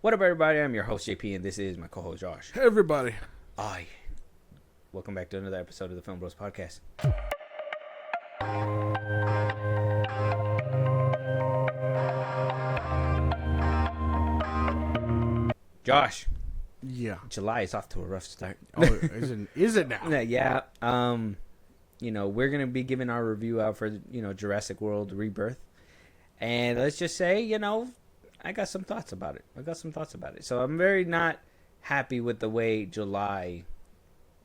What up, everybody? I'm your host, JP, and this is my co-host, Josh. Hey, everybody. Aye. Welcome back to another episode of the FilmBros podcast. Josh. Yeah. July is off to a rough start. Oh, is it now? Yeah. We're going to be giving our review out for, Jurassic World Rebirth. And let's just say, I got some thoughts about it. So I'm very not happy with the way July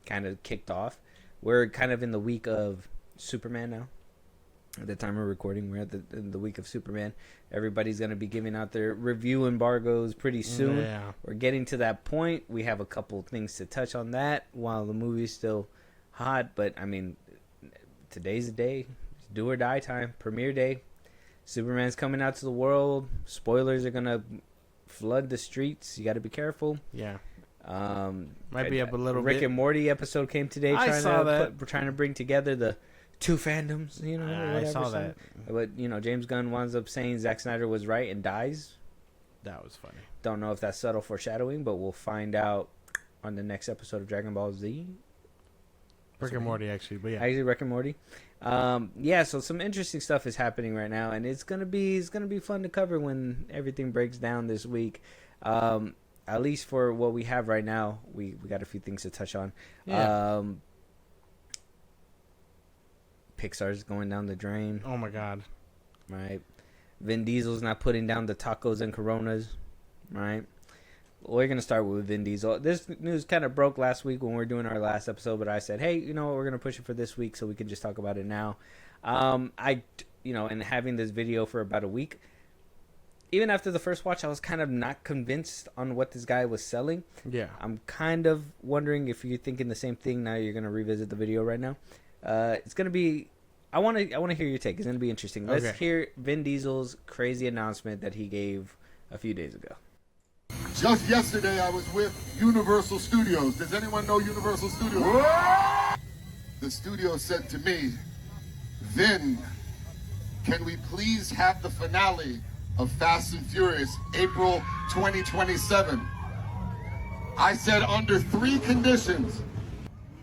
kind of kicked off. We're kind of in the week of Superman now. At the time of recording, we're in the week of Superman. Everybody's going to be giving out their review embargoes pretty soon. Yeah. We're getting to that point. We have a couple things to touch on that while the movie's still hot. But, I mean, today's the day. It's do or die time. Premiere day. Superman's coming out to the world. Spoilers are going to flood the streets. You got to be careful. Yeah. Might be up a little Rick bit. and Morty episode came today. I saw that. We're trying to bring together the two fandoms, whatever. I saw that. But, James Gunn winds up saying Zack Snyder was right and dies. That was funny. Don't know if that's subtle foreshadowing, but we'll find out on the next episode of Dragon Ball Z. Rick and Morty, actually, but yeah. Actually, Rick and Morty. So some interesting stuff is happening right now, and it's gonna be fun to cover when everything breaks down this week. At least for what we have right now, we got a few things to touch on. Yeah. Pixar's going down the drain. Oh my God. Right. Vin Diesel's not putting down the tacos and Coronas. Right. We're going to start with Vin Diesel. This news kind of broke last week when we were doing our last episode, but I said, hey, we're going to push it for this week so we can just talk about it now. And having this video for about a week, even after the first watch, I was kind of not convinced on what this guy was selling. Yeah. I'm kind of wondering if you're thinking the same thing now. You're going to revisit the video right now. It's going to be, I want to hear your take. It's going to be interesting. Let's hear Vin Diesel's crazy announcement that he gave a few days ago. Just yesterday, I was with Universal Studios. Does anyone know Universal Studios? The studio said to me, Vin, can we please have the finale of Fast and Furious April 2027? I said under 3 conditions.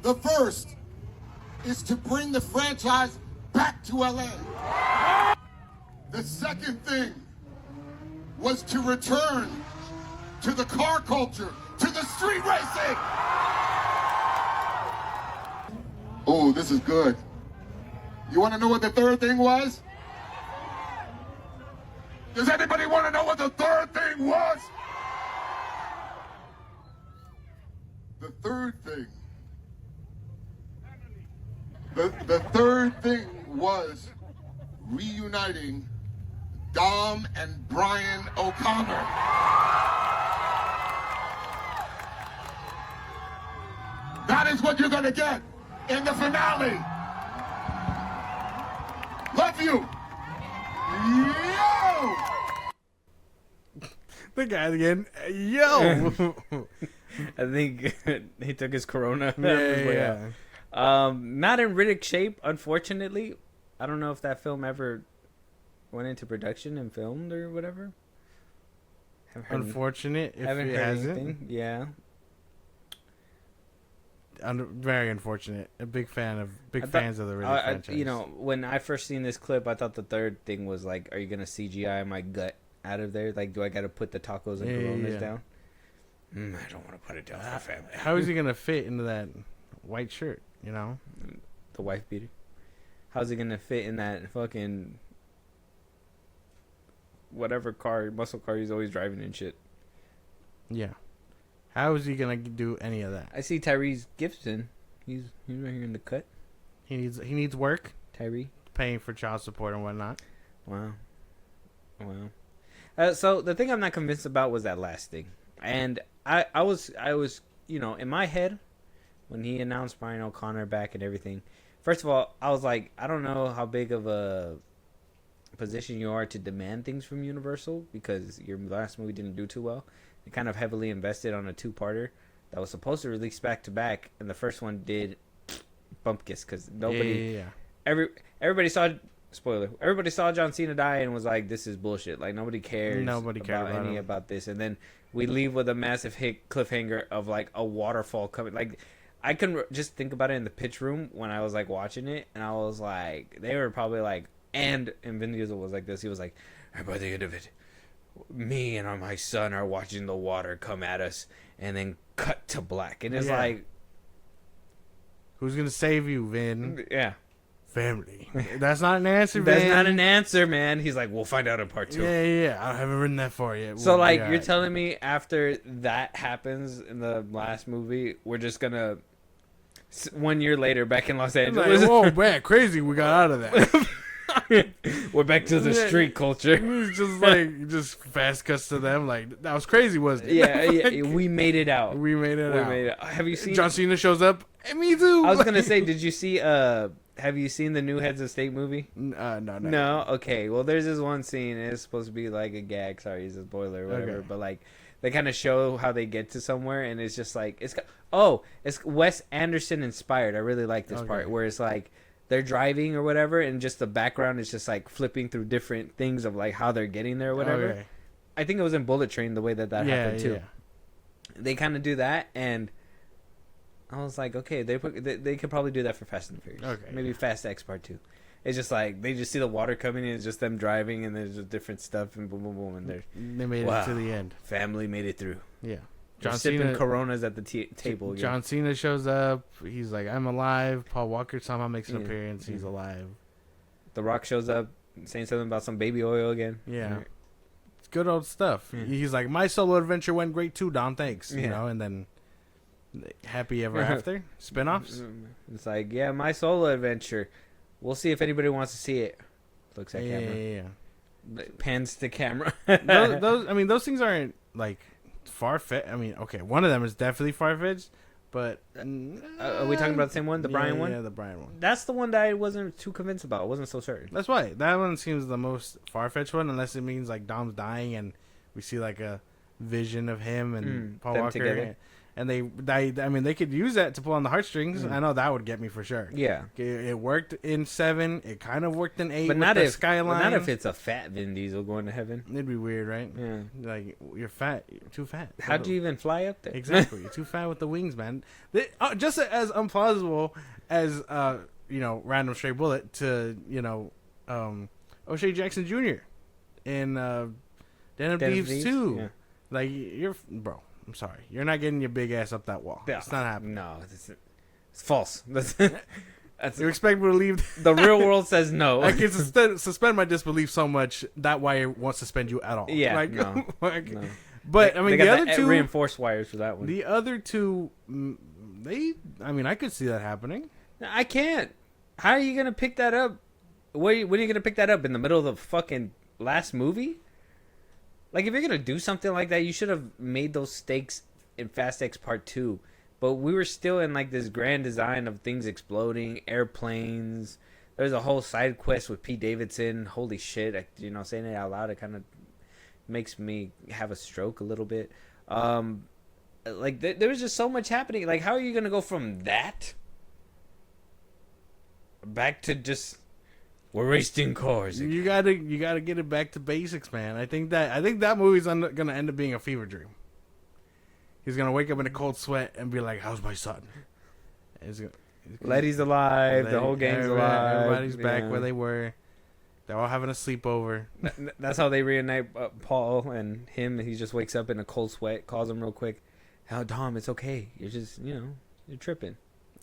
The first is to bring the franchise back to LA. The second thing was to return to the car culture, to the street racing. Oh, this is good. You want to know what the third thing was? Does anybody want to know what the third thing was? The third thing. The third thing was reuniting Dom and Brian O'Connor. That is what you're going to get in the finale. Love you. Yo! The guy again. Yo! I think he took his Corona. Yeah. Not in Riddick shape, unfortunately. I don't know if that film ever went into production and filmed or whatever. Unfortunate if haven't it heard hasn't. anything. Yeah. Very unfortunate. A big fans of the Riddick franchise. When I first seen this clip, I thought the third thing was like, are you going to CGI my gut out of there? Like, do I got to put the tacos and Coronas down? I don't want to put it down for family. How is he going to fit into that white shirt, The wife beater. How's he going to fit in that fucking whatever muscle car he's always driving and shit? Yeah. How is he going to do any of that? I see Tyrese Gibson. He's right here in the cut. He needs work. Tyree. Paying for child support and whatnot. Wow. So the thing I'm not convinced about was that last thing. And I was in my head when he announced Brian O'Connor back and everything. First of all, I was like, I don't know how big of a position you are to demand things from Universal because your last movie didn't do too well. They kind of heavily invested on a 2-parter that was supposed to release back to back, and the first one did bumpkiss because nobody, everybody saw spoiler. Everybody saw John Cena die and was like, "This is bullshit." Like nobody cares. Nobody cared about about this. And then we leave with a massive hit cliffhanger of like a waterfall coming. Like I can just think about it in the pitch room when I was like watching it, and I was like, they were probably like, and Vin Diesel was like this. He was like, and by the end of it, me and my son are watching the water come at us, and then cut to black, and it's like, who's gonna save you, Vin? Yeah. Family. That's not an answer, Vin. That's not an answer, man. He's like, we'll find out in part 2. Yeah. I haven't written that for you. So, like, you're telling me after that happens in the last movie, we're just gonna 1 year later back in Los Angeles. Like, whoa, man, crazy! We got out of that. We're back to the street culture. It's just like fast cuts to them. Like that was crazy, wasn't it? Yeah, we made it out. We made it out. Have you seen John Cena shows up? Hey, me too. I was gonna say, did you see? Have you seen the new Heads of State movie? No. Okay. Well, there's this one scene. And it's supposed to be like a gag. Sorry, it's a spoiler or whatever. Okay. But like, they kind of show how they get to somewhere, and it's just like it's Wes Anderson inspired. I really like this part where it's like they're driving or whatever, and just the background is just like flipping through different things of like how they're getting there or whatever. Okay. I think it was in Bullet Train the way that happened too. Yeah. They kind of do that, and I was like, okay, they could probably do that for Fast and the Furious. Okay, maybe Fast X Part 2. It's just like they just see the water coming, and it's just them driving, and there's just different stuff, and boom, boom, boom, and they made it to the end. Family made it through. Yeah. John sipping Coronas at the table. Again. John Cena shows up. He's like, I'm alive. Paul Walker somehow makes an appearance. He's alive. The Rock shows up saying something about some baby oil again. Yeah. It's good old stuff. Yeah. He's like, my solo adventure went great too, Don. Thanks. You know, and then happy ever after. Spinoffs. It's like, yeah, my solo adventure. We'll see if anybody wants to see it. Looks at camera. Yeah. Pans to camera. those things aren't like far-fetched. I mean, okay, one of them is definitely far-fetched, but are we talking about the same one, the Brian one? Yeah, the Brian one. That's the one that I wasn't too convinced about. I wasn't so certain. That's why that one seems the most far-fetched one, unless it means like Dom's dying and we see like a vision of him and Paul Walker together. And they could use that to pull on the heartstrings. I know that would get me for sure. Yeah, it worked in 7. It kind of worked in 8. But not with if the Skyline. But not if it's a fat Vin Diesel going to heaven. It'd be weird, right? Yeah, like you're fat, you're too fat. How'd you even fly up there? Exactly, you're too fat with the wings, man. Just as implausible as random stray bullet to O'Shea Jackson Jr. in Den of Thieves 2. Yeah. Like bro. I'm sorry. You're not getting your big ass up that wall. Yeah. It's not happening. No, it's false. You expect me to leave? The real world says no. I can suspend my disbelief so much that wire won't suspend you at all. Yeah, no. No. But, I mean, the other two... reinforced wires for that one. The other two, I could see that happening. I can't. How are you going to pick that up? When are you going to pick that up? In the middle of the fucking last movie? Like, if you're going to do something like that, you should have made those stakes in Fast X Part 2. But we were still in, like, this grand design of things exploding, airplanes. There's a whole side quest with Pete Davidson. Holy shit. Saying it out loud, it kind of makes me have a stroke a little bit. There was just so much happening. Like, how are you going to go from that back to just... We're racing cars. You gotta get it back to basics, man. I think that movie's gonna end up being a fever dream. He's gonna wake up in a cold sweat and be like, "How's my son?" Letty's alive. The whole gang's alive. Everybody's back where they were. They're all having a sleepover. That's how they reunite Paul and him. He just wakes up in a cold sweat, calls him real quick. "How, Dom? It's okay. You're just you're tripping."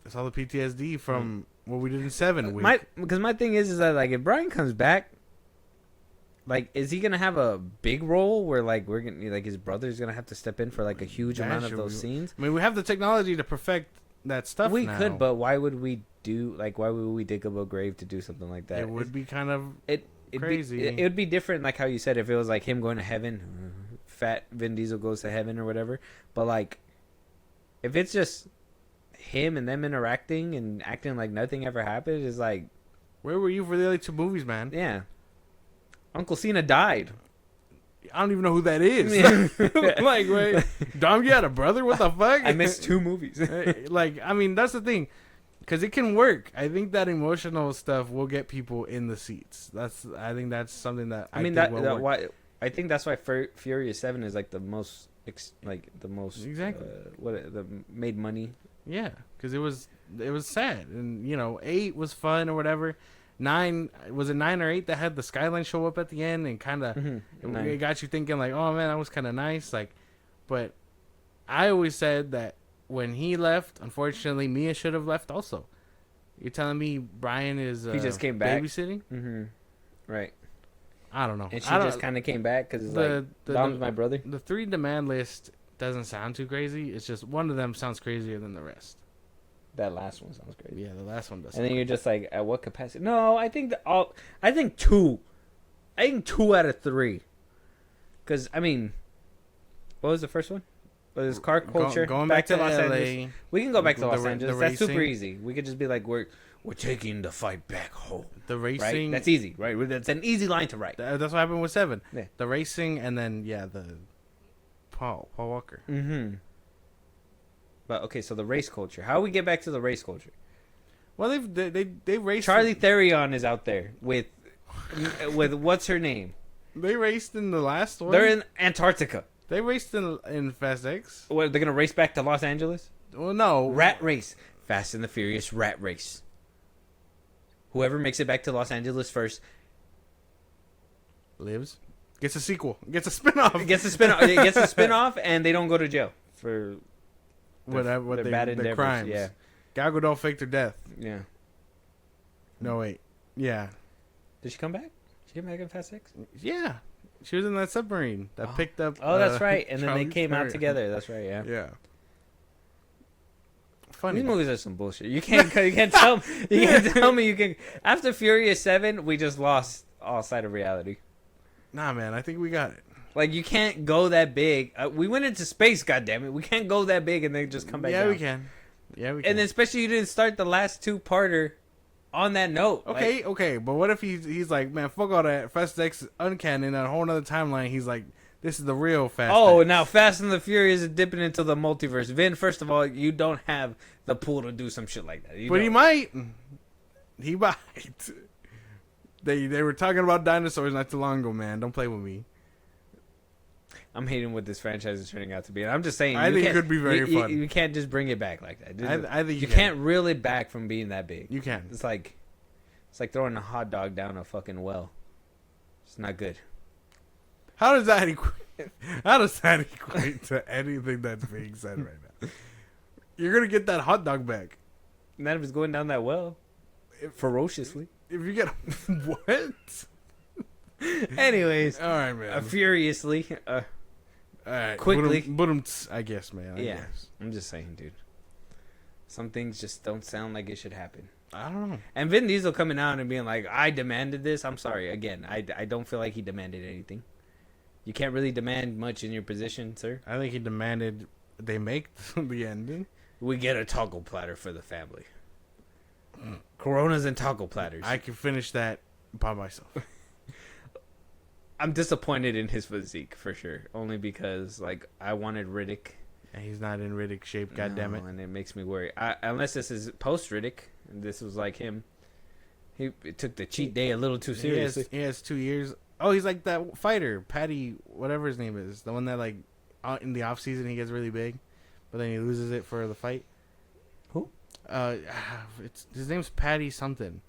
It's all the PTSD from what we did in 7. Because my thing is that like if Brian comes back, like is he gonna have a big role where like we're gonna like his brother's gonna have to step in for like a huge amount of those scenes? I mean, we have the technology to perfect that stuff. We could, but why would we dig up a grave to do something like that? It would be kind of crazy. It would be different, like how you said, if it was like him going to heaven, fat Vin Diesel goes to heaven or whatever. But like, if it's just him and them interacting and acting like nothing ever happened, is like, where were you for the other 2 movies, man? Yeah, Uncle Cena died. I don't even know who that is. Like, wait, Dom, you had a brother? What the fuck? I missed 2 movies. Like, I mean, that's the thing. because it can work. I think that emotional stuff will get people in the seats. I think that's something that I mean think will work. why I think that's why Furious 7 is like the most Exactly. the made money. Yeah, because it was sad, and 8 was fun or whatever. 9 was it 9 or 8 that had the skyline show up at the end and kind of it got you thinking like, oh man, that was kind of nice. Like, but I always said that when he left, unfortunately, Mia should have left also. You're telling me Brian is he just came back babysitting? Mm-hmm. Right. I don't know. And she just kind of came back because Dom's my brother. The 3 demand list doesn't sound too crazy. It's just one of them sounds crazier than the rest. That last one sounds crazy. Yeah, the last one does. And then you're just like, at what capacity? No, I think I think 2. I think 2 out of 3. Because I mean, what was the first one? Was car culture? Going back to Los LA. Angeles. We can go back to Los Angeles. That's super racing. easy. We could just be like, we're taking the fight back home. The racing. Right? That's easy, right? That's an easy line to write. That's what happened with 7. Yeah. The racing, and then the Paul Walker. Mm-hmm. But okay, so the race culture. How do we get back to the race culture? Well, they raced. Charlie Therion is out there with what's her name? They raced in the last one. They're in Antarctica. They raced in Fast X. What, they're gonna race back to Los Angeles? Well, no. Rat race. Fast and the Furious rat race. Whoever makes it back to Los Angeles first lives. Gets a sequel. Gets a spinoff. Gets a spin-off. It gets a spin-off, and they don't go to jail for their crimes. Yeah. Gal Gadot faked her death. Yeah. No, wait. Yeah. Did she come back? She came back in Fast X? Yeah. She was in that submarine that picked up. Oh, that's right. And then they Charlize came out Theron. together. That's right. Yeah. Yeah. Funny. These movies are some bullshit. You can't tell me you can. After Furious 7, we just lost all sight of reality. Nah, man. I think we got it. Like, you can't go that big. We went into space, goddammit. We can't go that big and then just come back down. We can. Yeah, we can. And then especially you didn't start the last 2-parter on that note. Okay, okay. But what if he's like, man, fuck all that. Fast X uncanon in a whole other timeline. He's like, this is the real Fast X. Now Fast and the Furious is dipping into the multiverse. Vin, first of all, you don't have the pool to do some shit like that. But he might. He might. They were talking about dinosaurs not too long ago, man. Don't play with me. I'm hating what this franchise is turning out to be. And I'm just saying. I think it could be very fun. You can't just bring it back like that. I think you can't reel it back from being that big. You can. It's like throwing a hot dog down a fucking well. It's not good. How does that equate to anything that's being said right now? You're gonna get that hot dog back. Not if it's going down that well. Ferociously. If you get what? Anyways, all right, man. Furiously, all right, quickly. I guess, man. I guess. I'm just saying, dude. Some things just don't sound like it should happen. I don't know. And Vin Diesel coming out and being like, "I demanded this." I'm sorry. Again, I don't feel like he demanded anything. You can't really demand much in your position, sir. I think he demanded they make the ending. We get a taco platter for the family. Coronas and taco platters. I can finish that by myself. I'm disappointed in his physique for sure, only because I wanted Riddick. And he's not in Riddick shape. God damn it! And it makes me worry. Unless this is post Riddick, and this was like him. He took the cheat day a little too seriously. He has 2 years. Oh, he's like that fighter, Patty, whatever his name is, the one that in the off season he gets really big, but then he loses it for the fight. Who? His name's Patty something.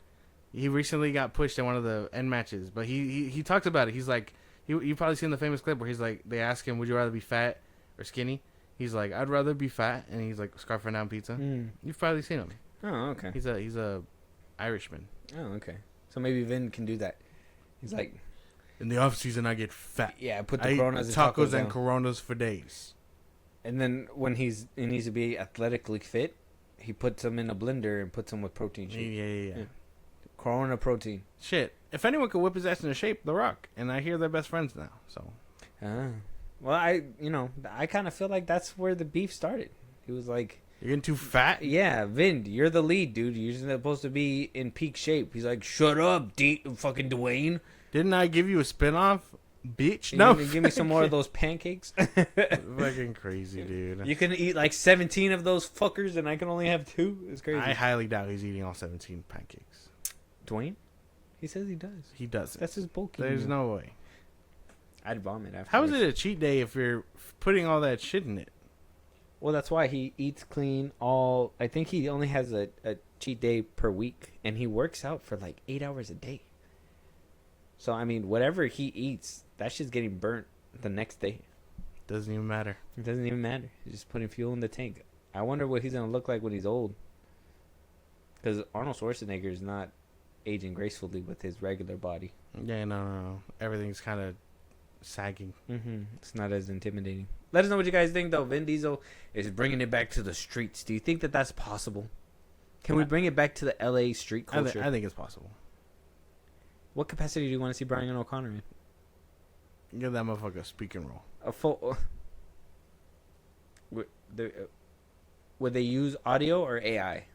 He recently got pushed in one of the end matches, but he talks about it. He's like, you've probably seen the famous clip where he's like, they ask him, would you rather be fat or skinny? He's like, I'd rather be fat, and he's like scarfing down pizza. You've probably seen him. Oh, okay. He's a Irishman. Oh, okay. So maybe Vin can do that. He's like, in the off season, I get fat. Yeah, put the I Coronas eat and tacos down. and Coronas for days. And then when he needs to be athletically fit, he puts them in a blender and puts them with protein shake. Yeah. Corona protein. Shit. If anyone could whip his ass into shape, The Rock. And I hear they're best friends now. So. Well, I kind of feel like that's where the beef started. He was like, you're getting too fat? Yeah, Vin, you're the lead, dude. You're supposed to be in peak shape. He's like, shut up, fucking Dwayne. Didn't I give you a spinoff Bitch, You no. gonna give me some more of those pancakes? Fucking crazy, dude. You can eat like 17 of those fuckers, and I can only have 2. It's crazy. I highly doubt he's eating all 17 pancakes. Dwayne? He says he does. He doesn't. That's his bulky. There's meal. no way. I'd vomit after. How is it a cheat day if you're putting all that shit in it? Well, that's why he eats clean all. I think he only has a cheat day per week, and he works out for like 8 hours a day. So I mean, whatever he eats, that shit's getting burnt the next day. Doesn't even matter. It doesn't even matter. He's just putting fuel in the tank. I wonder what he's gonna look like when he's old. Because Arnold Schwarzenegger is not aging gracefully with his regular body. Yeah, no. Everything's kind of sagging. It's not as intimidating. Let us know what you guys think, though. Vin Diesel is bringing it back to the streets. Do you think that that's possible? Can we bring it back to the LA street culture? I think it's possible. What capacity do you want to see Brian O'Connor in? Give that motherfucker a speaking role. A full. Would they use audio or AI?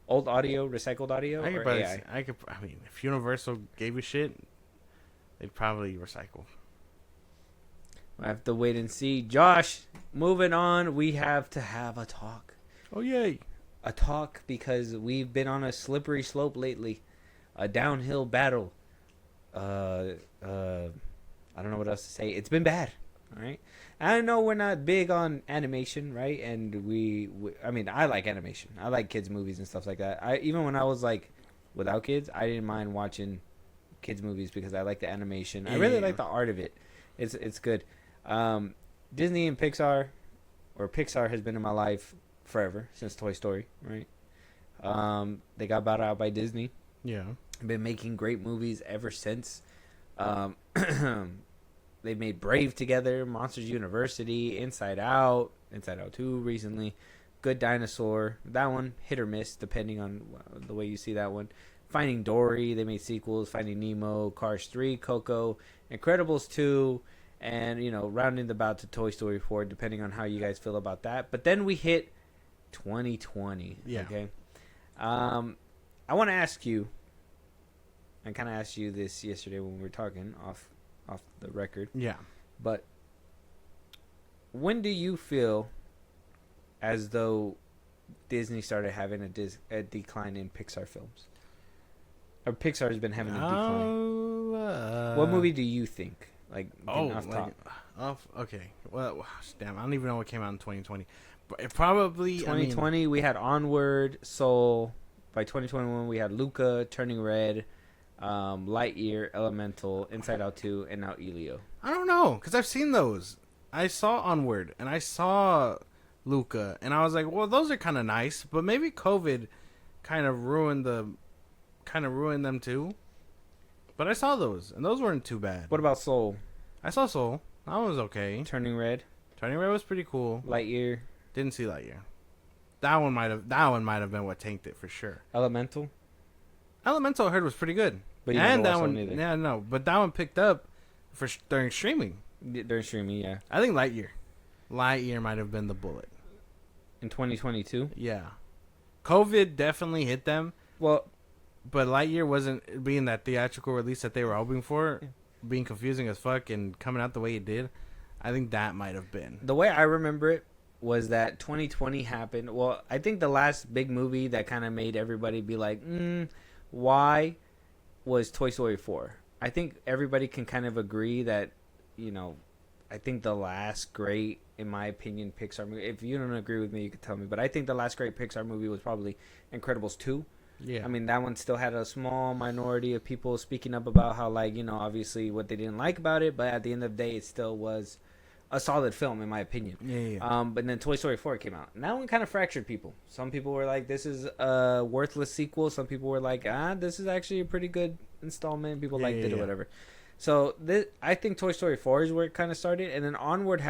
Old audio, recycled audio, or AI? I mean, if Universal gave a shit, they'd probably recycle. I have to wait and see. Josh, moving on. We have to have a talk. Oh, yay. A talk because we've been on a slippery slope lately. A downhill battle. I don't know what else to say. It's been bad. All right. I know we're not big on animation, right? And I mean, I like animation. I like kids' movies and stuff like that. Even when I was like without kids, I didn't mind watching kids' movies because I like the animation. I really like the art of it. It's good. Disney and Pixar, or Pixar has been in my life forever since Toy Story, right? They got bought out by Disney. Yeah. Been making great movies ever since. They made Brave together, Monsters University, Inside Out 2 recently, Good Dinosaur. That one hit or miss depending on the way you see that one. Finding Dory, they made sequels. Finding Nemo, Cars 3, Coco, Incredibles 2, and rounding the bout to Toy Story 4, depending on how you guys feel about that. But then we hit 2020. Yeah. Okay. I want to ask you. I kind of asked you this yesterday when we were talking off the record. Yeah. But when do you feel as though Disney started having a decline in Pixar films? Or Pixar has been having a decline? What movie do you think? Like, off top. Okay. Well, damn, I don't even know what came out in 2020. But it probably 2020 we had Onward, Soul. By 2021 we had Luca, Turning Red, Lightyear, Elemental, Inside Out 2, and now Elio. I don't know, because I've seen those. I saw Onward, and I saw Luca, and I was like, well, those are kind of nice, but maybe COVID kind of ruined them too. But I saw those, and those weren't too bad. What about Soul? I saw Soul. That was okay. Turning Red? Turning Red was pretty cool. Lightyear? Didn't see Lightyear. That one might have been what tanked it for sure. Elemental? Elemental I heard was pretty good. But you and never that watched one, that either. yeah, no, but that one picked up during streaming. During streaming, yeah. I think Lightyear might have been the bullet. In 2022? Yeah, COVID definitely hit them. Well, but Lightyear wasn't being that theatrical release that they were hoping for, being confusing as fuck and coming out the way it did. I think that might have been the way I remember it was that 2020 happened. Well, I think the last big movie that kind of made everybody be like, why, was Toy Story 4. I think everybody can kind of agree that, I think the last great, in my opinion, Pixar movie, if you don't agree with me, you can tell me, but I think the last great Pixar movie was probably Incredibles 2. Yeah. I mean, that one still had a small minority of people speaking up about how, obviously what they didn't like about it, but at the end of the day, it still was a solid film, in my opinion. Yeah. But then Toy Story 4 came out. And that one kind of fractured people. Some people were like, this is a worthless sequel. Some people were like, this is actually a pretty good installment. People liked it or whatever. So I think Toy Story 4 is where it kind of started. And then Onward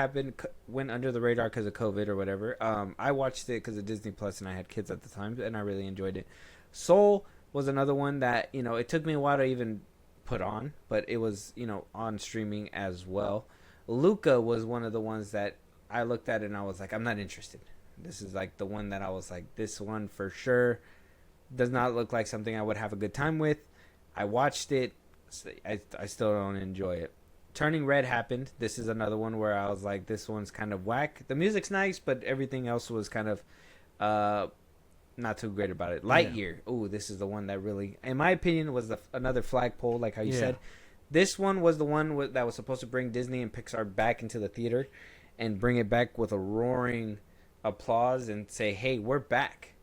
went under the radar because of COVID or whatever. I watched it because of Disney Plus and I had kids at the time. And I really enjoyed it. Soul was another one that, it took me a while to even put on. But it was, on streaming as well. Luca was one of the ones that I looked at and I was like, I'm not interested. This is like the one that I was like, this one for sure does not look like something I would have a good time with. I watched it. I still don't enjoy it. Turning Red happened. This is another one where I was like, this one's kind of whack. The music's nice, but everything else was kind of not too great about it. Lightyear. Oh, this is the one that really, in my opinion, was another flagpole, like how you said. This one was the one that was supposed to bring Disney and Pixar back into the theater and bring it back with a roaring applause and say, hey, we're back.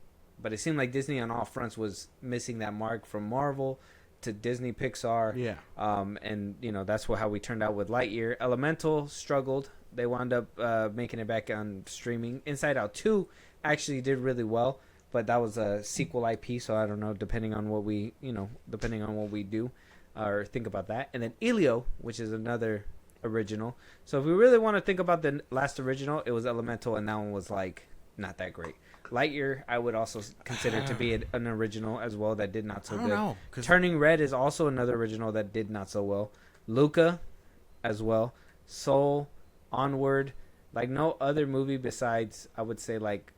But it seemed like Disney on all fronts was missing that mark from Marvel to Disney Pixar. Yeah. And, you know, that's how we turned out with Lightyear. Elemental struggled. They wound up making it back on streaming. Inside Out 2 actually did really well, but that was a sequel IP, so I don't know, depending on what we do or think about that. And then Elio, which is another original. So if we really want to think about the last original, it was Elemental, and that one was like not that great. Lightyear, I would also consider to be an original as well that did not so good. Know, Turning Red is also another original that did not so well. Luca, as well. Soul, Onward, like no other movie besides, I would say, like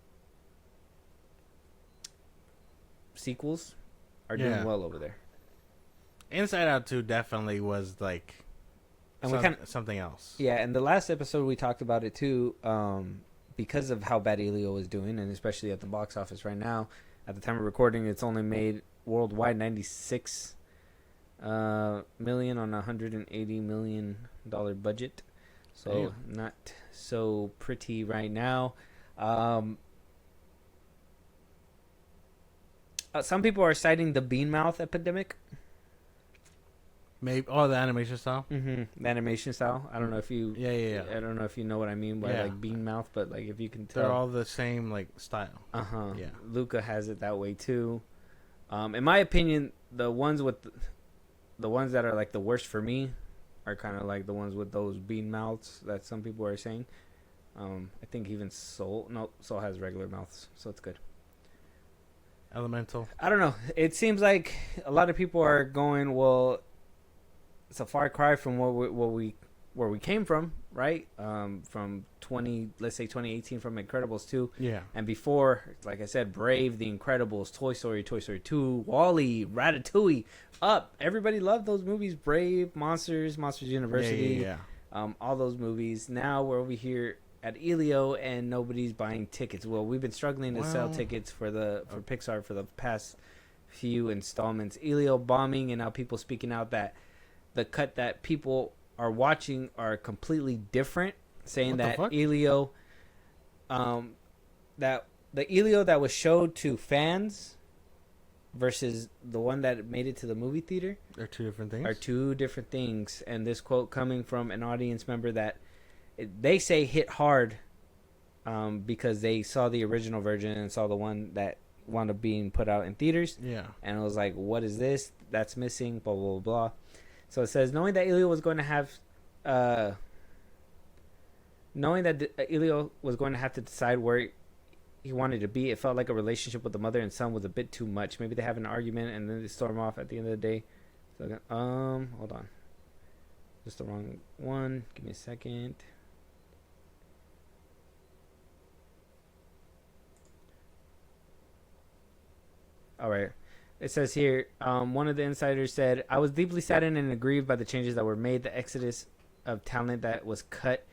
sequels are doing well over there. Inside Out 2 definitely was like something else. Yeah, and the last episode we talked about it too, because of how bad Elio was doing, and especially at the box office right now. At the time of recording, it's only made worldwide $96 million on a $180 million budget. So not so pretty right now. Some people are citing the bean mouth epidemic. Maybe the animation style. The animation style. I don't know if you. Yeah. I don't know if you know what I mean by like bean mouth, but like if you can tell, they're all the same like style. Yeah. Luca has it that way too. In my opinion, the ones that are like the worst for me are kind of like the ones with those bean mouths that some people are saying. I think even Soul has regular mouths, so it's good. Elemental. I don't know. It seems like a lot of people are going, well, it's a far cry from where we came from, right? From 2018 from Incredibles 2. Yeah. And before, like I said, Brave, The Incredibles, Toy Story 2, WALL-E, Ratatouille, Up. Everybody loved those movies. Brave, Monsters University. Yeah. All those movies. Now we're over here at Elio and nobody's buying tickets. Well, we've been struggling to sell tickets for Pixar for the past few installments. Elio bombing, and now people speaking out that the cut that people are watching are completely different, saying that Elio, that the Elio that was showed to fans versus the one that made it to the movie theater are two different things. And this quote coming from an audience member that they say hit hard because they saw the original version and saw the one that wound up being put out in theaters. Yeah. And it was like, what is this? That's missing, blah, blah, blah. So it says, knowing that Elio was going to have to decide where he wanted to be, it felt like a relationship with the mother and son was a bit too much. Maybe they have an argument and then they storm off at the end of the day. So, hold on. Just the wrong one. Give me a second. All right. It says here, one of the insiders said, I was deeply saddened and aggrieved by the changes that were made. The exodus of talent that was cut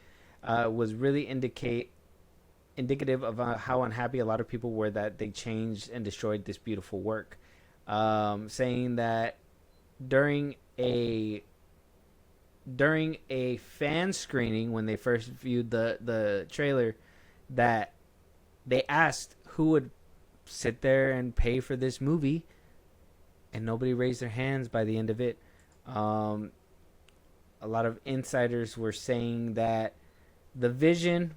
was really indicative of how unhappy a lot of people were that they changed and destroyed this beautiful work. Saying that during a fan screening, when they first viewed the trailer, that they asked who would sit there and pay for this movie, and nobody raised their hands by the end of it. A lot of insiders were saying that the vision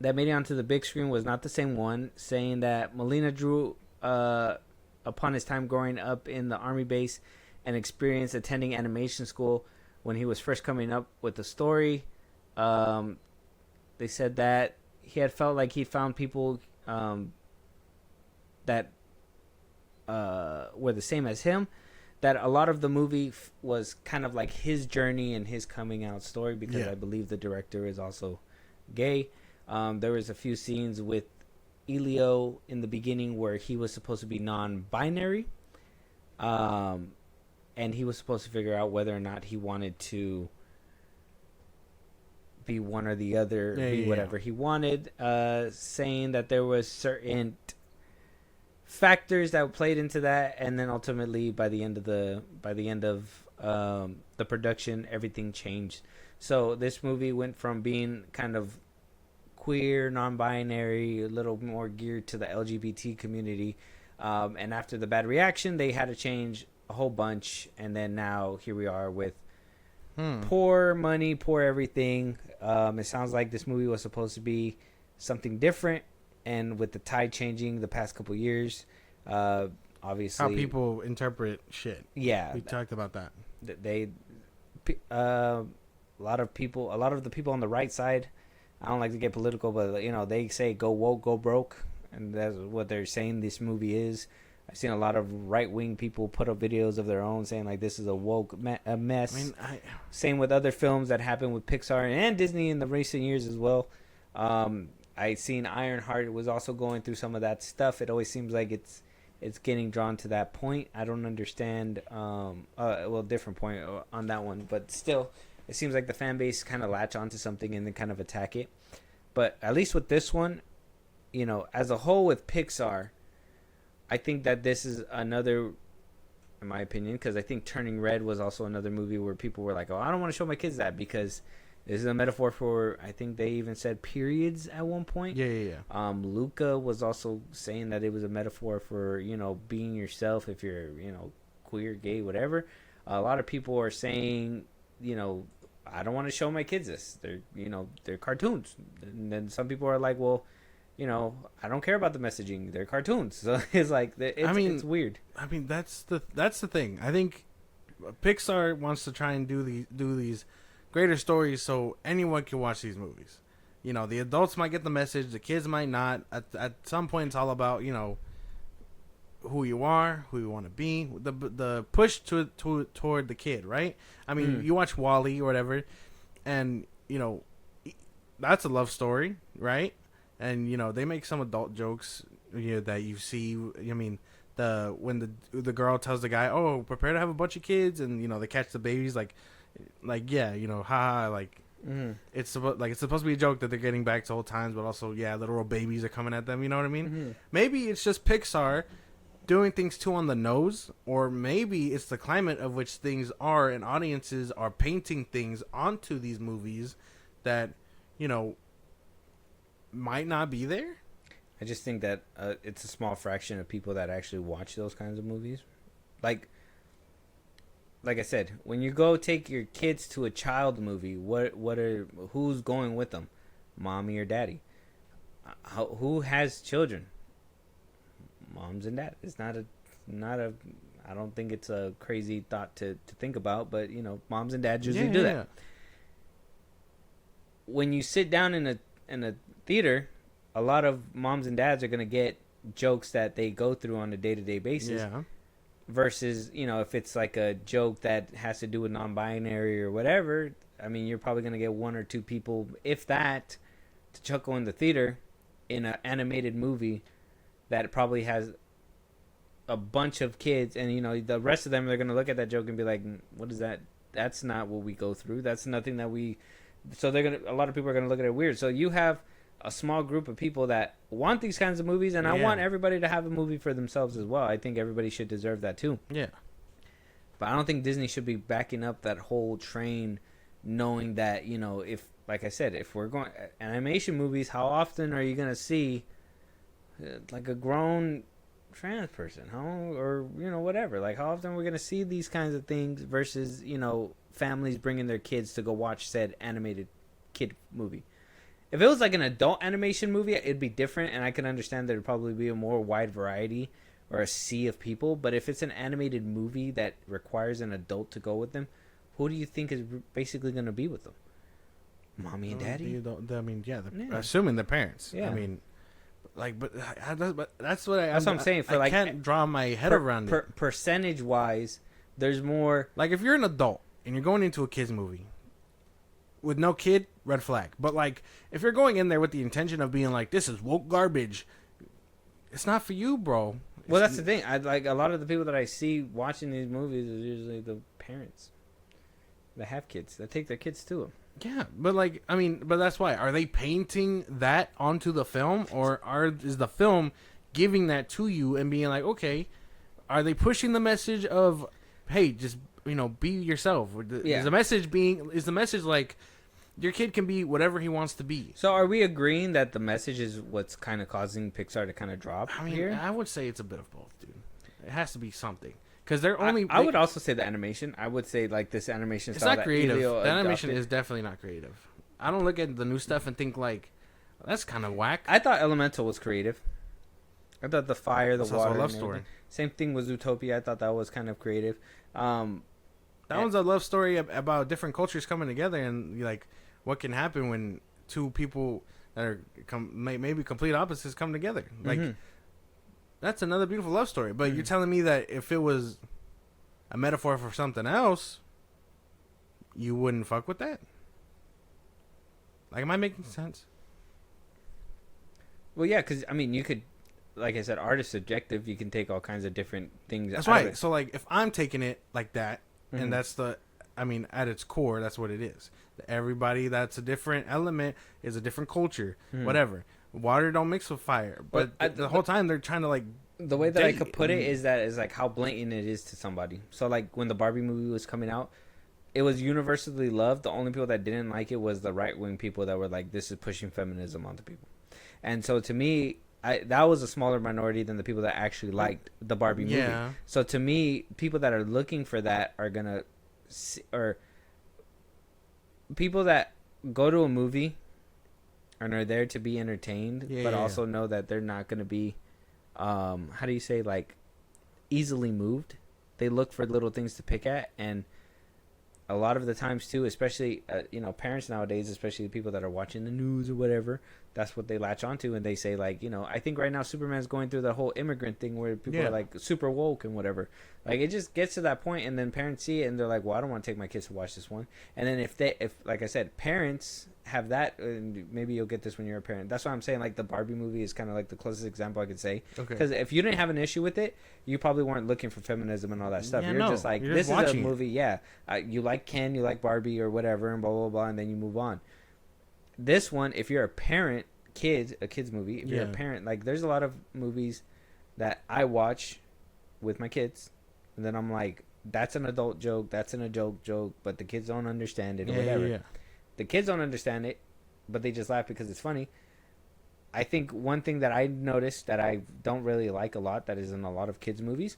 that made it onto the big screen was not the same one, saying that Molina drew upon his time growing up in the army base and experience attending animation school when he was first coming up with the story. They said that he had felt like he found people that were the same as him, that a lot of the movie was kind of like his journey and his coming out story, because I believe the director is also gay. There was a few scenes with Elio in the beginning where he was supposed to be non-binary, and he was supposed to figure out whether or not he wanted to be one or the other, Yeah, be yeah, whatever he wanted, saying that there was certain factors that played into that, and then ultimately by the end of the production, everything changed. So this movie went from being kind of queer, non-binary, a little more geared to the LGBT community, and after the bad reaction, they had to change a whole bunch, and then now here we are with poor money, poor everything. It sounds like this movie was supposed to be something different, and with the tide changing the past couple years, obviously How people interpret shit. Yeah, We talked about that. a lot of the people on the right side, I don't like to get political, but they say go woke, go broke, and that's what they're saying this movie is. I've seen a lot of right-wing people put up videos of their own saying like this is a woke a mess. I mean, Same with other films that happened with Pixar and Disney in the recent years as well. I seen Ironheart was also going through some of that stuff. It always seems like it's getting drawn to that point. I don't understand. Different point on that one, but still, it seems like the fan base kind of latch onto something and then kind of attack it. But at least with this one, as a whole with Pixar, I think that this is another, in my opinion, because I think Turning Red was also another movie where people were like, oh, I don't want to show my kids that because this is a metaphor for, I think they even said periods at one point. Yeah. Luca was also saying that it was a metaphor for, being yourself if you're, queer, gay, whatever. A lot of people are saying, I don't want to show my kids this. They're cartoons. And then some people are like, well, I don't care about the messaging. They're cartoons. So it's like, it's weird. I mean, that's the thing. I think Pixar wants to try and do these greater stories so anyone can watch these movies. The adults might get the message, the kids might not. At some point, it's all about who you are, who you want to be. The push toward the kid, right? I mean, you watch WALL-E or whatever, and that's a love story, right? And they make some adult jokes that you see. I mean, when the girl tells the guy, "Oh, prepare to have a bunch of kids," and they catch the babies, like yeah, haha, like it's supposed to be a joke that they're getting back to old times, but also little babies are coming at them. You know what I mean? Maybe it's just Pixar doing things too on the nose, or maybe it's the climate of which things are, and audiences are painting things onto these movies that might not be there. I just think that it's a small fraction of people that actually watch those kinds of movies. Like I said, when you go take your kids to a child movie, who's going with them? Mommy or daddy? Who has children? Moms and dad. It's not a I don't think it's a crazy thought to think about, but moms and dads usually do that. When you sit down in a theater, a lot of moms and dads are going to get jokes that they go through on a day-to-day basis. Yeah. Versus, if it's like a joke that has to do with non-binary or whatever, I mean, you're probably going to get one or two people, if that, to chuckle in the theater in an animated movie that probably has a bunch of kids, and the rest of them, they're going to look at that joke and be like, what is that? That's not what we go through. That's nothing that we... So a lot of people are going to look at it weird. So you have a small group of people that want these kinds of movies, and I want everybody to have a movie for themselves as well. I think everybody should deserve that too. Yeah. But I don't think Disney should be backing up that whole train, knowing that, if, like I said, if we're going animation movies, how often are you going to see like a grown trans person, or whatever? Like, how often are we going to see these kinds of things versus, families bringing their kids to go watch said animated kid movie? If it was like an adult animation movie, it'd be different, and I can understand there'd probably be a more wide variety or a sea of people. But if it's an animated movie that requires an adult to go with them, who do you think is basically going to be with them? Mommy and daddy? Assuming the parents. Yeah. I mean, but that's what That's what I'm saying. I can't draw my head around it. Percentage-wise, there's more... Like, if you're an adult and you're going into a kid's movie with no kid, red flag. But like, if you're going in there with the intention of being like, this is woke garbage, it's not for you, bro. Well, that's the thing. I like a lot of the people that I see watching these movies is usually the parents that have kids that take their kids to them. Yeah, but like, I mean, but that's why. Are they painting that onto the film, or is the film giving that to you and being like, okay, are they pushing the message of, hey, just be yourself? Yeah. Is the message like your kid can be whatever he wants to be? So are we agreeing that the message is what's kind of causing Pixar to kind of drop I mean, here? I would say it's a bit of both, dude. It has to be something because they're I would also say the animation. I would say like this animation It's style not creative. Elio The animation adopted. is definitely not creative. I don't look at the new stuff and think like that's kind of whack. I thought Elemental was creative. I thought the fire, the That's also water, a love and story. everything. Same thing with Zootopia. I thought that was kind of creative. That one's a love story about different cultures coming together and like what can happen when two people that are maybe complete opposites come together. Like that's another beautiful love story. But you're telling me that if it was a metaphor for something else, you wouldn't fuck with that? Like, am I making sense? Well, yeah, because I mean, you could, like I said, art is subjective. You can take all kinds of different things. That's out of right. it. So like, if I'm taking it like that, Mhm. and that's at its core, that's what it is. Everybody that's a different element is a different culture, whatever. Water don't mix with fire, but the whole time they're trying to like. The way that I date could put it and- is like how blatant it is to somebody. So like when the Barbie movie was coming out, it was universally loved. The only people that didn't like it was the right wing people that were like, "This is pushing feminism onto people." And so to me, that was a smaller minority than the people that actually liked the Barbie movie. Yeah. So to me, people that are looking for that are gonna, or people that go to a movie and are there to be entertained, Yeah, but yeah, also know that they're not gonna be, how do you say, like, easily moved. They look for little things to pick at, and a lot of the times too, especially parents nowadays, especially the people that are watching the news or whatever, that's what they latch onto, and they say like, I think right now Superman's going through the whole immigrant thing where people Yeah. are like super woke and whatever. Like it just gets to that point, and then parents see it and they're like, well, I don't want to take my kids to watch this one. And then if like I said, parents have that, and maybe you'll get this when you're a parent. That's why I'm saying like the Barbie movie is kind of like the closest example I could say. Okay. Because if you didn't have an issue with it, you probably weren't looking for feminism and all that stuff. Yeah, You're no, just like, you're this just is a watching it. movie. Yeah, you like Ken, you like Barbie or whatever, and blah blah blah, and then you move on. This one, if you're a parent, a kids movie. If you're a Yeah. parent, like there's a lot of movies that I watch with my kids, and then I'm like, that's an adult joke, that's an adult joke, but the kids don't understand it or whatever. Yeah. The kids don't understand it, but they just laugh because it's funny. I think one thing that I noticed that I don't really like a lot, that is in a lot of kids movies,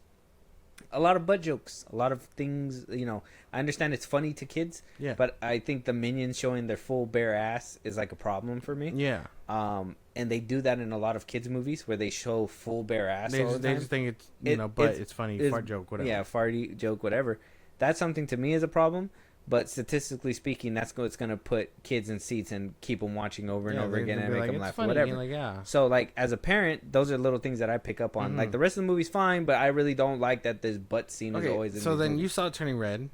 a lot of butt jokes, a lot of things. I understand it's funny to kids, Yeah. but I think the minions showing their full bare ass is like a problem for me. Yeah. And they do that in a lot of kids movies where they show full bare ass They all just, the time. think it's it's funny, it's- fart joke, whatever. Yeah, farty joke, whatever. That's something to me is a problem. But statistically speaking, that's what's going to put kids in seats and keep them watching over and over they're again gonna and be make like, them "It's laugh, funny," whatever. and like, yeah. So, like, as a parent, those are little things that I pick up on. Like, the rest of the movie's fine, but I really don't like that this butt scene is Okay, always in so these then movies. you saw Turning Red.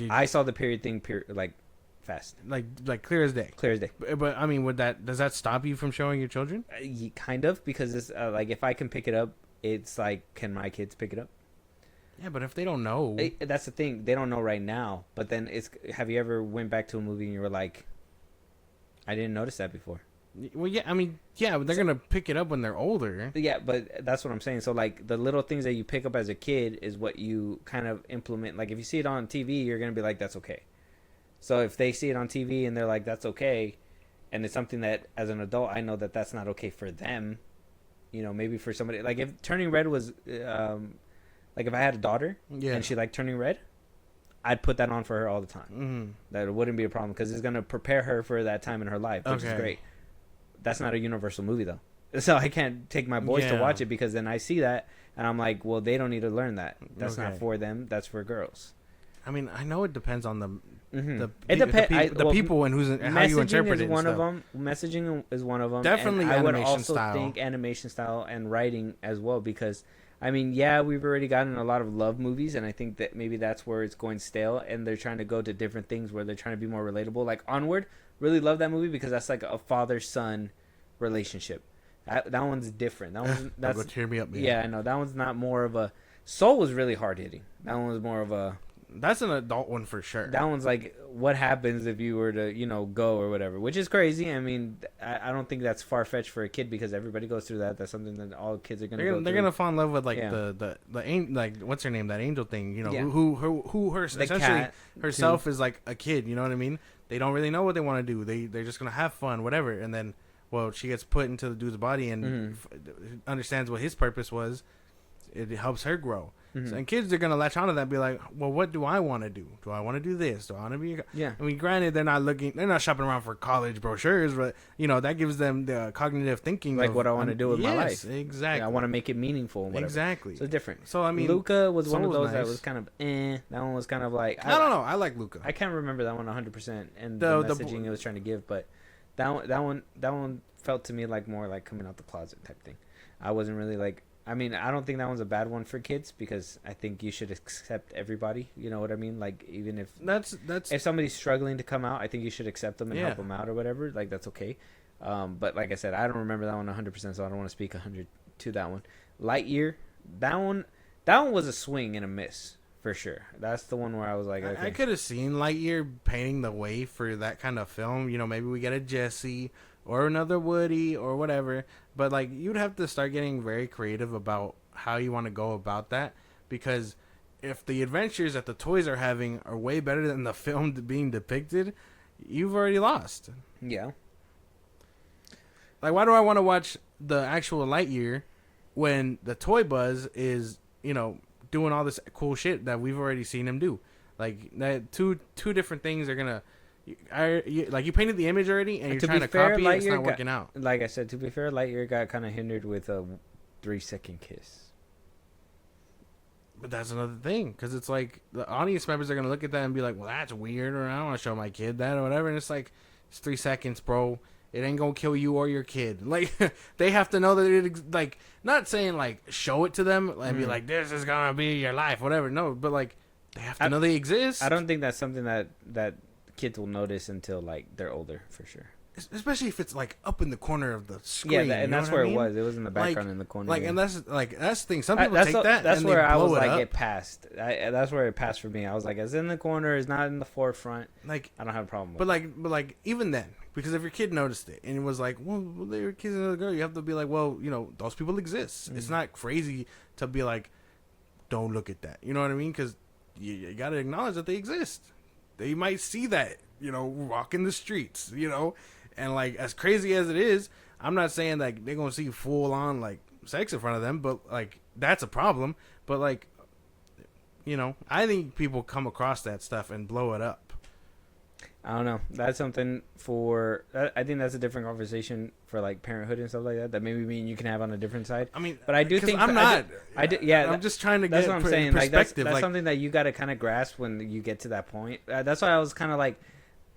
I saw the period thing, like, fast. like clear as day. Clear as day. But I mean, does that stop you from showing your children? Kind of, because it's, like, if I can pick it up, it's like, can my kids pick it up? Yeah, but if they don't know, That's the thing. They don't know right now. But then have you ever went back to a movie and you were like, I didn't notice that before? well, yeah, I mean, yeah, they're gonna pick it up when they're older. Yeah, but that's what I'm saying. So, like, the little things that you pick up as a kid is what you kind of implement. Like, if you see it on TV, you're going to be like, that's okay. So, if they see it on TV and they're like, that's okay, and it's something that, as an adult, I know that that's not okay for them, maybe for somebody. Like, if Turning Red was, like, if I had a daughter Yeah. and she liked Turning Red, I'd put that on for her all the time. Mm-hmm. That wouldn't be a problem because it's going to prepare her for that time in her life, which is Okay. great. That's not a universal movie, though. So I can't take my boys to Yeah. watch it because then I see that and I'm like, well, they don't need to learn that. That's not Okay. for them. That's for girls. I mean, I know it depends on the It people and how you interpret it. Is one and of stuff. them. Messaging is one of them. Definitely and I would animation also style. think animation style and writing as well because, I mean, yeah, we've already gotten a lot of love movies, and I think that maybe that's where it's going stale, and they're trying to go to different things where they're trying to be more relatable. Like Onward, really love that movie because that's like a father-son relationship. That one's different. That one's Go tear me up, man. yeah, I know that one's not more of a. Soul was really hard hitting. That one was more of a. That's an adult one for sure. That one's like, what happens if you were to, go or whatever, which is crazy. I mean, I don't think that's far fetched for a kid because everybody goes through that. That's something that all kids are gonna go through. They're gonna fall in love with like Yeah. the like what's her name, that angel thing, Yeah. who her The essentially cat, herself is like a kid. You know what I mean? They don't really know what they want to do. They're just gonna have fun, whatever. And then, well, she gets put into the dude's body and understands what his purpose was. It helps her grow. So, and kids are gonna latch onto that and be like, well, what do I want to do? Do I want to do this? Do I want to be? Yeah. I mean, granted, they're not shopping around for college brochures, but that gives them the cognitive thinking, like of, what I want to do with my life. Exactly. Yeah, I want to make it meaningful. And whatever. Exactly. So different. So I mean, Luca was one of Soul those was that nice. was kind of That one was kind of like I don't know. I like Luca. I can't remember that one 100% and The the messaging it was trying to give, but that one felt to me like more like coming out the closet type thing. I wasn't really like. I mean, I don't think that one's a bad one for kids because I think you should accept everybody. You know what I mean? Like, even if that's if somebody's struggling to come out, I think you should accept them and Yeah. help them out or whatever. Like, that's okay. But like I said, I don't remember that one 100%, so I don't want to speak 100 to that one. Lightyear, that one was a swing and a miss for sure. That's the one where I was like, okay. I could have seen Lightyear painting the way for that kind of film. Maybe we get a Jesse or another Woody or whatever. But like, you'd have to start getting very creative about how you want to go about that, because if the adventures that the toys are having are way better than the film being depicted, you've already lost. Yeah. Like, why do I want to watch the actual Lightyear when the toy Buzz is, doing all this cool shit that we've already seen him do? Like, that two different things are gonna. You painted the image already, and you're trying to copy it. It's not working out. Like I said, to be fair, Lightyear got kind of hindered with a 3-second kiss. But that's another thing, because it's like the audience members are gonna look at that and be like, "Well, that's weird," or "I don't want to show my kid that," or whatever. And it's like, it's 3 seconds, bro. It ain't gonna kill you or your kid. Like, they have to know that it, not saying like show it to them and be like, "This is gonna be your life," whatever. No, but like, they have to know they exist. I don't think that's something that kids will notice until like they're older, for sure. Especially if it's like up in the corner of the screen. Yeah, and that's where it was. It was in the background, like, in the corner. Like, yeah. and that's the thing. Some people that's take that. That's and where they I blow was it like, up. it passed. That's where it passed for me. I was like, it's in the corner. It's not in the forefront. Like, I don't have a problem with but like even then, because if your kid noticed it and it was like, well, they were kissing another girl, you have to be like, well, those people exist. It's not crazy to be like, don't look at that. You know what I mean? Because you got to acknowledge that they exist. They might see that, walking the streets, and like, as crazy as it is, I'm not saying like they're gonna see full on like sex in front of them, but like, that's a problem. But like, I think people come across that stuff and blow it up. I don't know. That's something for. I think that's a different conversation for like parenthood and stuff like that. That maybe me and you can have on a different side. I mean, but I do think I'm not. Yeah, I'm just trying to that's get what I'm saying. Like, perspective. that's something that you got to kind of grasp when you get to that point. That's why I was kind of like,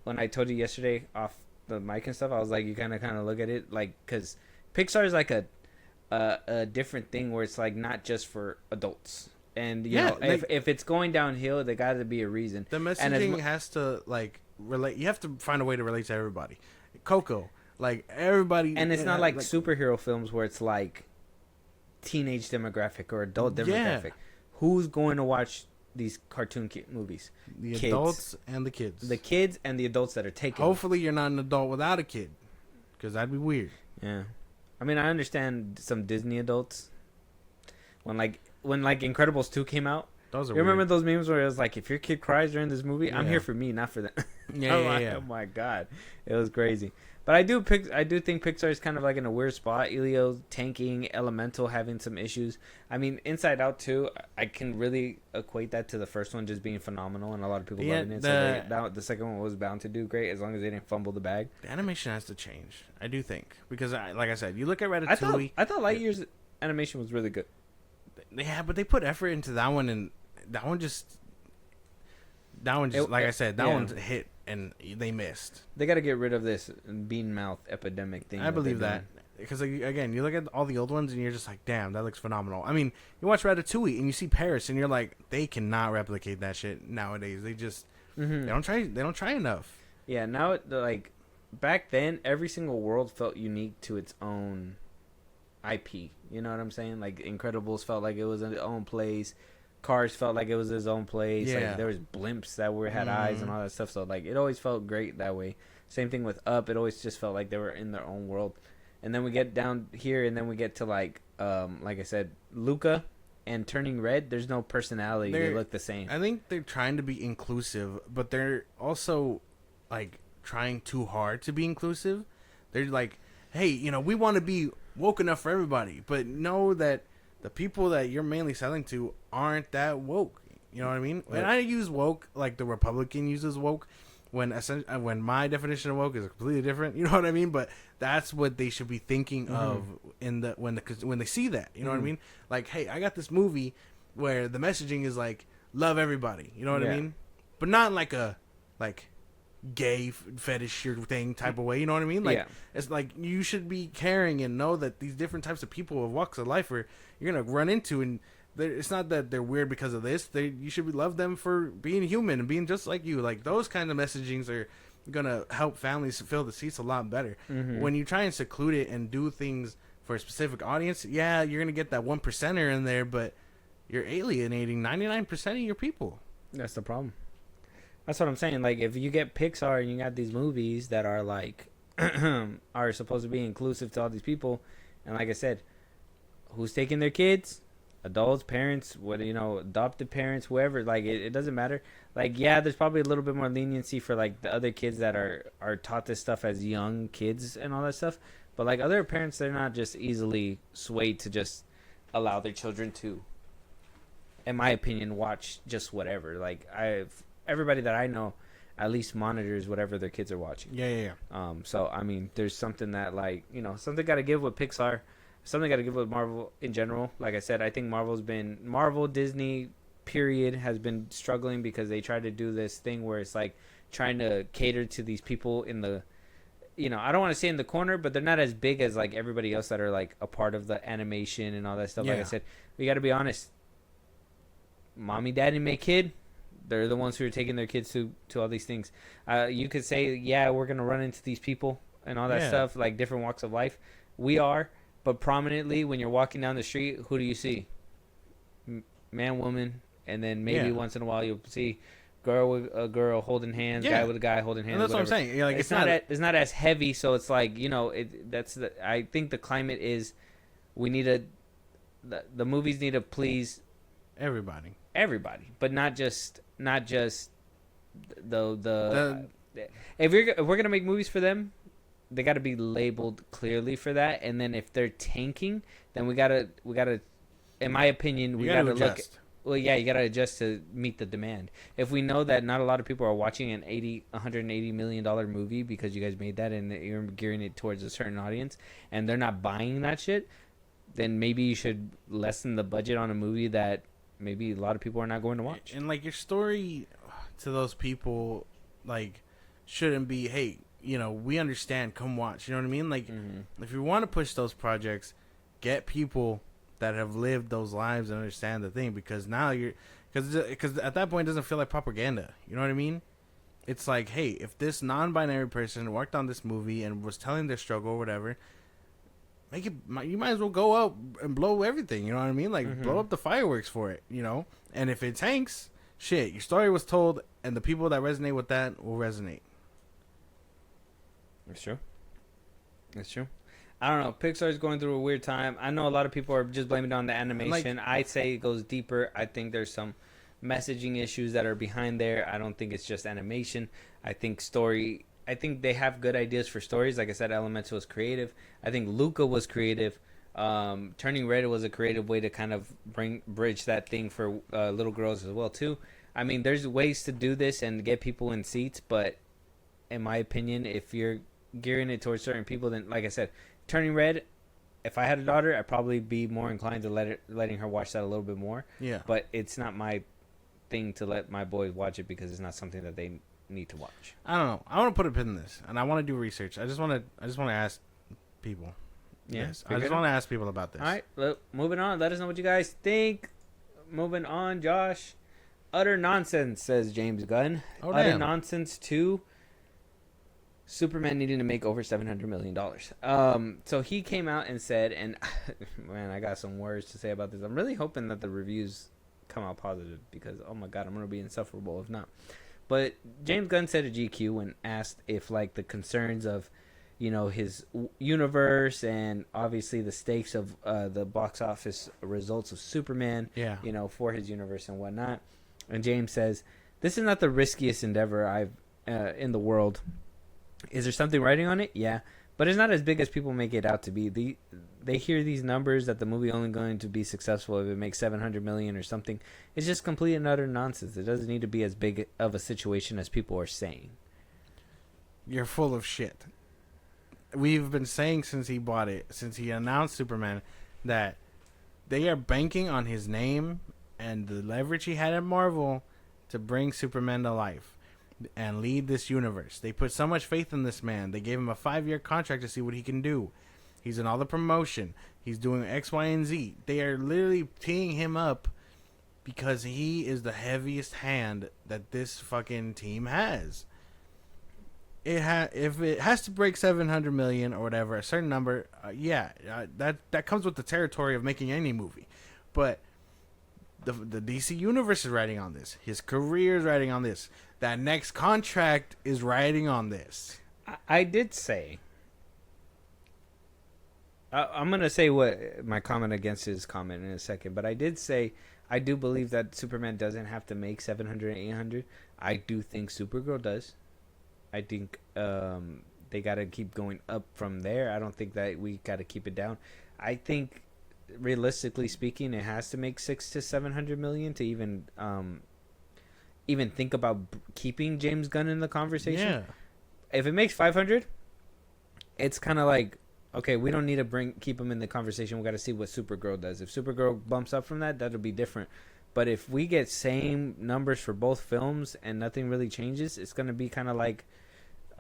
when I told you yesterday off the mic and stuff, I was like, you kind of look at it like, because Pixar is like a different thing where it's like not just for adults. And you know, if it's going downhill, there got to be a reason. The messaging has to like relate. You have to find a way to relate to everybody. Coco, like everybody, and it's not like superhero films where it's like teenage demographic or adult demographic. Yeah. Who's going to watch these cartoon movies? The kids. Adults and the kids. The kids and the adults that are taking. Hopefully, you're not an adult without a kid, because that'd be weird. Yeah, I mean, I understand some Disney adults when Incredibles 2 came out. Those are you remember weird. those memes where it was like, if your kid cries during this movie, I'm here for me, not for them. Yeah. Oh my god, it was crazy. But I do think Pixar is kind of like in a weird spot. Elio tanking, Elemental having some issues. I mean, Inside Out 2, I can really equate that to the first one just being phenomenal and a lot of people loving it. So the second one was bound to do great as long as they didn't fumble the bag. The animation has to change, I do think, because like I said, you look at Ratatouille. I thought Lightyear's animation was really good. Yeah, but they put effort into that one, and that one just like I said, that one's a hit, and they missed. They got to get rid of this bean mouth epidemic thing. I believe that. Because, again, you look at all the old ones, and you're just like, damn, that looks phenomenal. I mean, you watch Ratatouille, and you see Paris, and you're like, they cannot replicate that shit nowadays. They just, they don't try enough. Yeah, now, like, back then, every single world felt unique to its own IP. You know what I'm saying? Like, Incredibles felt like it was its own place. Cars felt like it was his own place. Yeah. Like there was blimps that had eyes and all that stuff. So like it always felt great that way. Same thing with Up. It always just felt like they were in their own world. And then we get down here, and then we get to like I said, Luca and Turning Red. There's no personality. They look the same. I think they're trying to be inclusive, but they're also like trying too hard to be inclusive. They're like, hey, you know, we want to be woke enough for everybody, but know that the people that you're mainly selling to aren't that woke. You know what I mean? Right. And I use woke like the Republican uses woke, when my definition of woke is completely different. You know what I mean? But that's what they should be thinking of when they see that. You know what I mean? Like, hey, I got this movie where the messaging is like love everybody. You know what I mean? But not like a gay fetish thing type of way. You know what I mean? Like it's like you should be caring and know that these different types of people of walks of life are you're gonna run into, and it's not that they're weird because of this. You should love them for being human and being just like you. Like those kind of messagings are gonna help families fill the seats a lot better. When you try and seclude it and do things for a specific audience, yeah, you're gonna get that 1%er in there, but you're alienating 99% of your people. That's the problem. That's what I'm saying. Like, if you get Pixar and you got these movies that are like are supposed to be inclusive to all these people, and like I said, who's taking their kids? Adults, parents, adopted parents, whoever. Like, it doesn't matter. Like, yeah, there's probably a little bit more leniency for like the other kids that are taught this stuff as young kids and all that stuff. But like other parents, they're not just easily swayed to just allow their children to, in my opinion, watch just whatever. Like everybody that I know at least monitors whatever their kids are watching. Yeah. So I mean, there's something that something got to give with Pixar, something got to give with Marvel in general. Like I said, I think Marvel, Disney, period, has been struggling because they try to do this thing where it's like trying to cater to these people in the, I don't want to say in the corner, but they're not as big as like everybody else that are like a part of the animation and all that stuff. Yeah. Like I said, we got to be honest. Mommy, daddy, make kid. They're the ones who are taking their kids to all these things. You could say, yeah, we're going to run into these people and all that stuff, like different walks of life. We are, but prominently when you're walking down the street, who do you see? Man, woman, and then maybe once in a while you'll see girl with a girl holding hands, guy with a guy holding hands. And that's whatever. what I'm saying. Like, it's not as heavy, so it's like, I think the climate is we need the movies need to please everybody, but not just the if we're gonna make movies for them, they got to be labeled clearly for that. And then if they're tanking, then we gotta in my opinion, we gotta look. Well, yeah, you gotta adjust to meet the demand. If we know that not a lot of people are watching an $180 million movie because you guys made that and you're gearing it towards a certain audience, and they're not buying that shit, then maybe you should lessen the budget on a movie that maybe a lot of people are not going to watch. And like your story to those people, like, shouldn't be, hey, we understand, come watch. You know what I mean? Like, if you want to push those projects, get people that have lived those lives and understand the thing, because now because at that point it doesn't feel like propaganda. You know what I mean? It's like, hey, if this non-binary person worked on this movie and was telling their struggle or whatever, you might as well go out and blow everything. You know what I mean? Like, blow up the fireworks for it. And if it tanks, shit, your story was told, and the people that resonate with that will resonate. That's true. I don't know. Pixar's going through a weird time. I know a lot of people are just blaming it on the animation. I'd say it goes deeper. I think there's some messaging issues that are behind there. I don't think it's just animation. I think they have good ideas for stories. Like I said, Elemental was creative. I think Luca was creative. Turning Red was a creative way to kind of bridge that thing for little girls as well too. I mean, there's ways to do this and get people in seats, but in my opinion, if you're gearing it towards certain people, then like I said, Turning Red, if I had a daughter, I'd probably be more inclined to letting her watch that a little bit more. Yeah. But it's not my thing to let my boys watch it because it's not something that they need to watch. I don't know. I want to put a pin in this, and I want to do research. I just want to ask people. Yes, I just want to ask people about this. All right, moving on. Let us know what you guys think. Moving on, Josh. Utter nonsense, says James Gunn. Utter nonsense 2. Superman needing to make over $700 million. So he came out and said, and man, I got some words to say about this. I'm really hoping that the reviews come out positive because oh my god, I'm gonna be insufferable if not. But James Gunn said to GQ when asked if like the concerns of, his universe and obviously the stakes of the box office results of Superman, Yeah. For his universe and whatnot. And James says, "This is not the riskiest endeavor I've in the world. Is there something writing on it? Yeah, but it's not as big as people make it out to be. They hear these numbers that the movie only going to be successful if it makes 700 million or something. It's just complete and utter nonsense. It doesn't need to be as big of a situation as people are saying." You're full of shit. We've been saying since he bought it, since he announced Superman, that they are banking on his name and the leverage he had at Marvel to bring Superman to life and lead this universe. They put so much faith in this man. They gave him a 5-year contract to see what he can do. He's in all the promotion. He's doing X, Y, and Z. They are literally teeing him up because he is the heaviest hand that this fucking team has. If it has to break 700 million or whatever, a certain number, that comes with the territory of making any movie. But the DC universe is riding on this. His career is riding on this. That next contract is riding on this. I did say. I'm gonna say what my comment against his comment in a second, but I did say I do believe that Superman doesn't have to make 700 and 800. I do think Supergirl does. I think they got to keep going up from there. I don't think that we got to keep it down. I think, realistically speaking, it has to make 600 to 700 million to even think about keeping James Gunn in the conversation. Yeah. If it makes 500, it's kind of like, okay, we don't need to keep him in the conversation. We got to see what Supergirl does. If Supergirl bumps up from that, that'll be different. But if we get same numbers for both films and nothing really changes, it's gonna be kind of like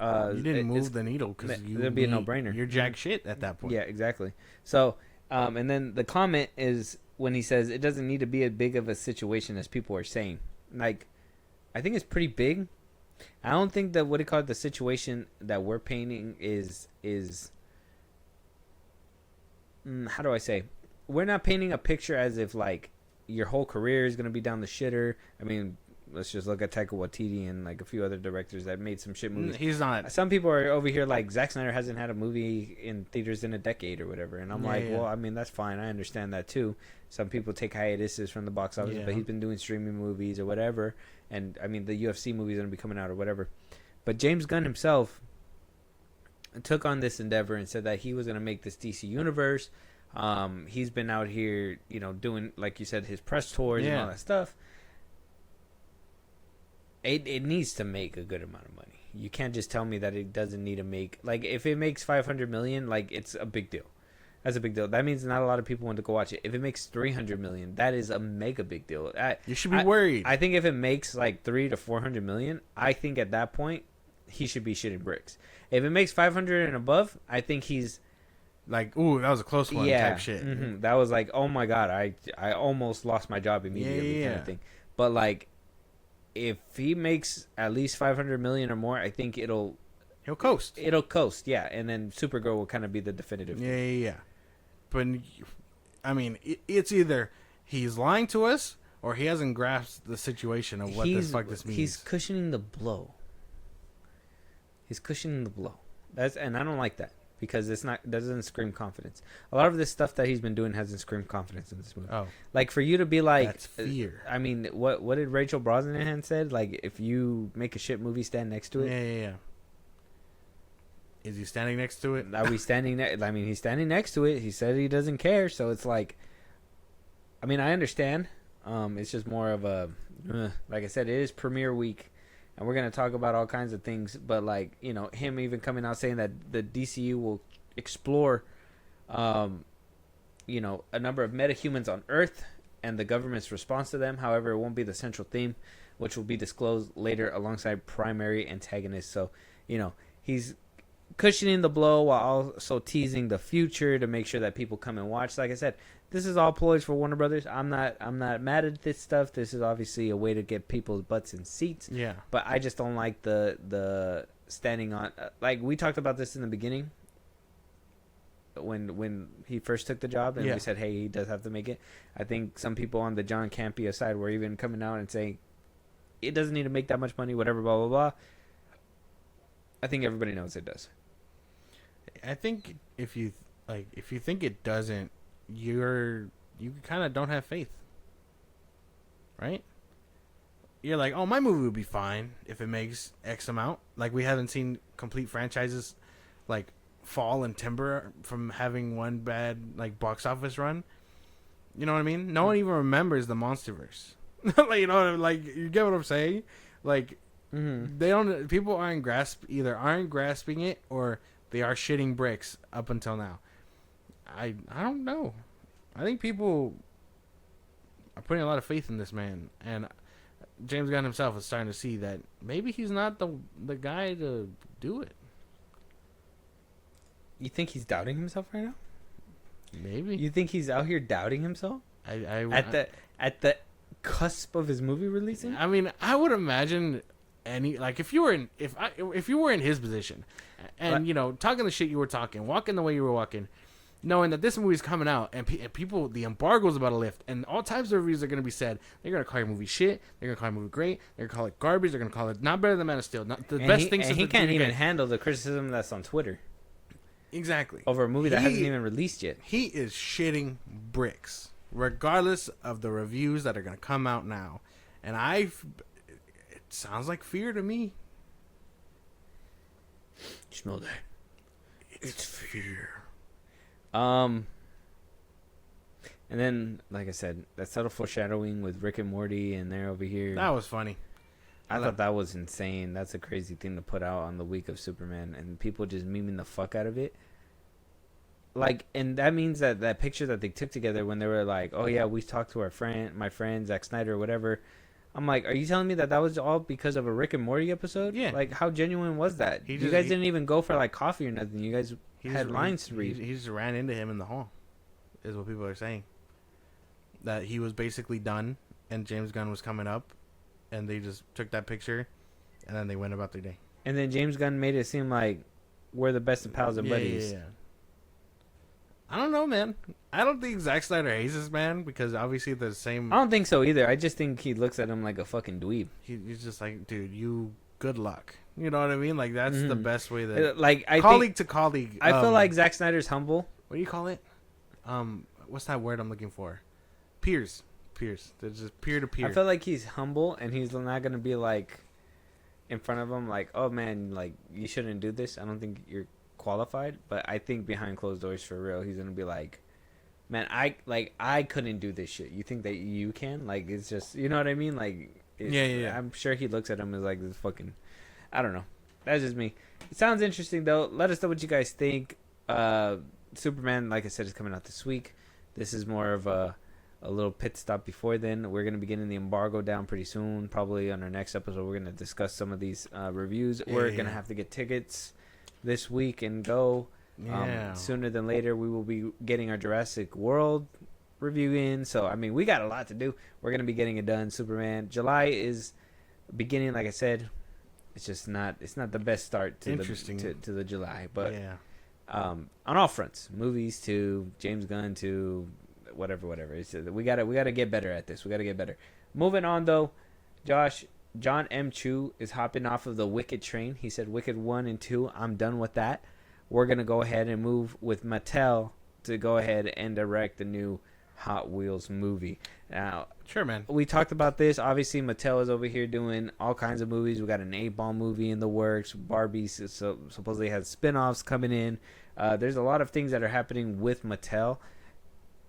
you didn't move the needle because it'll be a no-brainer. You're jack shit at that point. Yeah, exactly. So, and then the comment is when he says it doesn't need to be as big of a situation as people are saying. Like, I think it's pretty big. I don't think that the situation that we're painting is how do I say? We're not painting a picture as if like your whole career is gonna be down the shitter. I mean, let's just look at Taika Waititi and like a few other directors that made some shit movies. He's not. Some people are over here like Zack Snyder hasn't had a movie in theaters in a decade or whatever, and I'm well, I mean that's fine. I understand that too. Some people take hiatuses from the box office, but he's been doing streaming movies or whatever, and I mean the UFC movies are gonna be coming out or whatever. But James Gunn himself took on this endeavor and said that he was gonna make this DC universe. He's been out here, doing, like you said, his press tours and all that stuff. It needs to make a good amount of money. You can't just tell me that it doesn't need to make, like, if it makes 500 million, like, it's a big deal. That's a big deal. That means not a lot of people want to go watch it. If it makes 300 million, that is a mega big deal. You should be worried. I think if it makes like 300 to 400 million, I think at that point he should be shitting bricks. If it makes 500 and above, I think he's like, ooh, that was a close one type shit. Mm-hmm. That was like, oh my god, I almost lost my job immediately kind of thing. But like, if he makes at least 500 million or more, I think he'll coast. It'll coast, yeah. And then Supergirl will kind of be the definitive. Yeah. But I mean, it's either he's lying to us or he hasn't grasped the situation of what the fuck this means. He's cushioning the blow. And I don't like that. Because doesn't scream confidence. A lot of this stuff that he's been doing hasn't screamed confidence in this movie. Oh, like for you to be like, that's fear. I mean, what did Rachel Brosnahan said? Like, if you make a shit movie, stand next to it. Yeah. Is he standing next to it? Are we standing? I mean, he's standing next to it. He said he doesn't care. So it's like, I mean, I understand. It's just more of a, like I said, it is premiere week. And we're going to talk about all kinds of things. But, like, him even coming out saying that the DCU will explore, a number of metahumans on Earth and the government's response to them. However, it won't be the central theme, which will be disclosed later alongside primary antagonists. So, he's cushioning the blow while also teasing the future to make sure that people come and watch. Like I said, this is all ploys for Warner Brothers. I'm not mad at this stuff. This is obviously a way to get people's butts in seats. Yeah. But I just don't like the standing on. Like we talked about this in the beginning. when he first took the job, and we said, hey, he does have to make it. I think some people on the John Campea side were even coming out and saying it doesn't need to make that much money, whatever, blah blah blah. I think everybody knows it does. I think if you think it doesn't, you kind of don't have faith, right? You're like, oh, my movie would be fine if it makes X amount. Like, we haven't seen complete franchises like fall and timber from having one bad like box office run. You know what I mean? No one even remembers the MonsterVerse. Like, you know, like, you get what I'm saying? Like, they don't. People aren't grasping it, or they are shitting bricks up until now. I don't know. I think people are putting a lot of faith in this man, and James Gunn himself is starting to see that maybe he's not the guy to do it. You think he's doubting himself right now? Maybe. You think he's out here doubting himself? At the cusp of his movie releasing? I mean, I would imagine if you were in his position, and you know, talking the shit you were talking, walking the way you were walking, knowing that this movie's coming out and people, the embargo's about to lift, and all types of reviews are going to be said. They're going to call your movie shit. They're going to call your movie great. They're going to call it garbage. They're going to call it not better than Man of Steel. Not the best thing. And he can't even handle the criticism that's on Twitter. Exactly. Over a movie that hasn't even released yet. He is shitting bricks, regardless of the reviews that are going to come out now. And it sounds like fear to me. You smell that? It's fear. And then, like I said, that subtle foreshadowing with Rick and Morty, and they're over here. That was funny. I thought that was insane. That's a crazy thing to put out on the week of Superman, and people just memeing the fuck out of it. Like, and that means that picture that they took together when they were like, "Oh yeah, we talked to my friend Zack Snyder or whatever." I'm like, are you telling me that was all because of a Rick and Morty episode? Yeah. Like, how genuine was that? You guys didn't even go for like coffee or nothing. You guys had lines to read. He just ran into him in the hall, is what people are saying. That he was basically done, and James Gunn was coming up, and they just took that picture, and then they went about their day. And then James Gunn made it seem like we're the best of pals and buddies. Yeah. I don't know, man. I don't think Zack Snyder hates this man, because obviously the same. I don't think so either. I just think he looks at him like a fucking dweeb. He's just like, dude, you good luck. You know what I mean? Like, that's the best way that colleague to colleague. I feel like Zack Snyder's humble. What do you call it? What's that word I'm looking for? Peers. They're just peer to peer. I feel like he's humble, and he's not gonna be like in front of him like, oh man, like, you shouldn't do this. I don't think you're qualified. But I think behind closed doors, for real, he's gonna be like, man, I couldn't do this shit. You think that you can? Like, it's just, you know what I mean? Like, yeah. I'm sure he looks at him as like this fucking, I don't know. That's just me. It sounds interesting though. Let us know what you guys think. Superman, like I said, is coming out this week. This is more of a little pit stop before then. We're going to be getting the embargo down pretty soon. Probably on our next episode, we're going to discuss some of these reviews. We're going to have to get tickets this week and go. Sooner than later, we will be getting our Jurassic World review in. So, I mean, we got a lot to do. We're going to be getting it done. Superman. July is beginning, like I said. It's just not the best start to the July. But on all fronts, movies to James Gunn to whatever. It's, we gotta get better at this. We gotta get better. Moving on though, Josh, John M. Chu is hopping off of the Wicked train. He said Wicked 1 and 2, I'm done with that. We're gonna go ahead and move with Mattel to go ahead and direct the new Hot Wheels movie. Now, sure, man. We talked about this. Obviously, Mattel is over here doing all kinds of movies. We got an 8-Ball movie in the works. Barbie supposedly has spin-offs coming in. There's a lot of things that are happening with Mattel.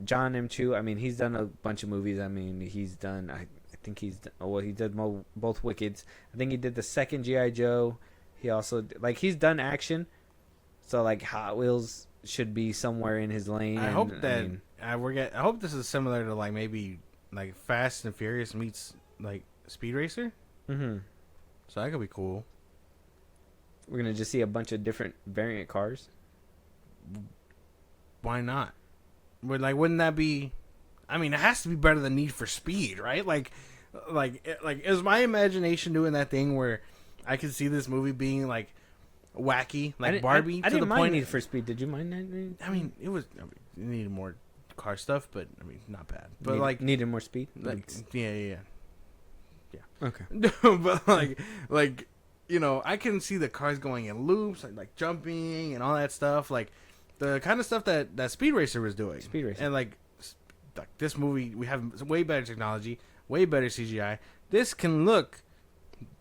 John M. Chu, I mean, he's done a bunch of movies. I mean, he's done, I think he did both Wickeds. I think he did the second G.I. Joe. He also, like, he's done action. So, like, Hot Wheels should be somewhere in his lane. I hope this is similar to, like, maybe, like, Fast and Furious meets, like, Speed Racer. Mm-hmm. So that could be cool. We're going to just see a bunch of different variant cars. Why not? Wouldn't that be? I mean, it has to be better than Need for Speed, right? Like, is my imagination doing that thing where I could see this movie being like wacky, I like didn't- Barbie. I to didn't the mind point. Need for Speed. Did you mind that? I mean, it needed more car stuff, but I mean, not bad. But needed more speed. like yeah. Okay. But like you know, I can see the cars going in loops, like jumping and all that stuff, like the kind of stuff that Speed Racer was doing. Speed Racer. And like this movie, we have way better technology, way better CGI. This can look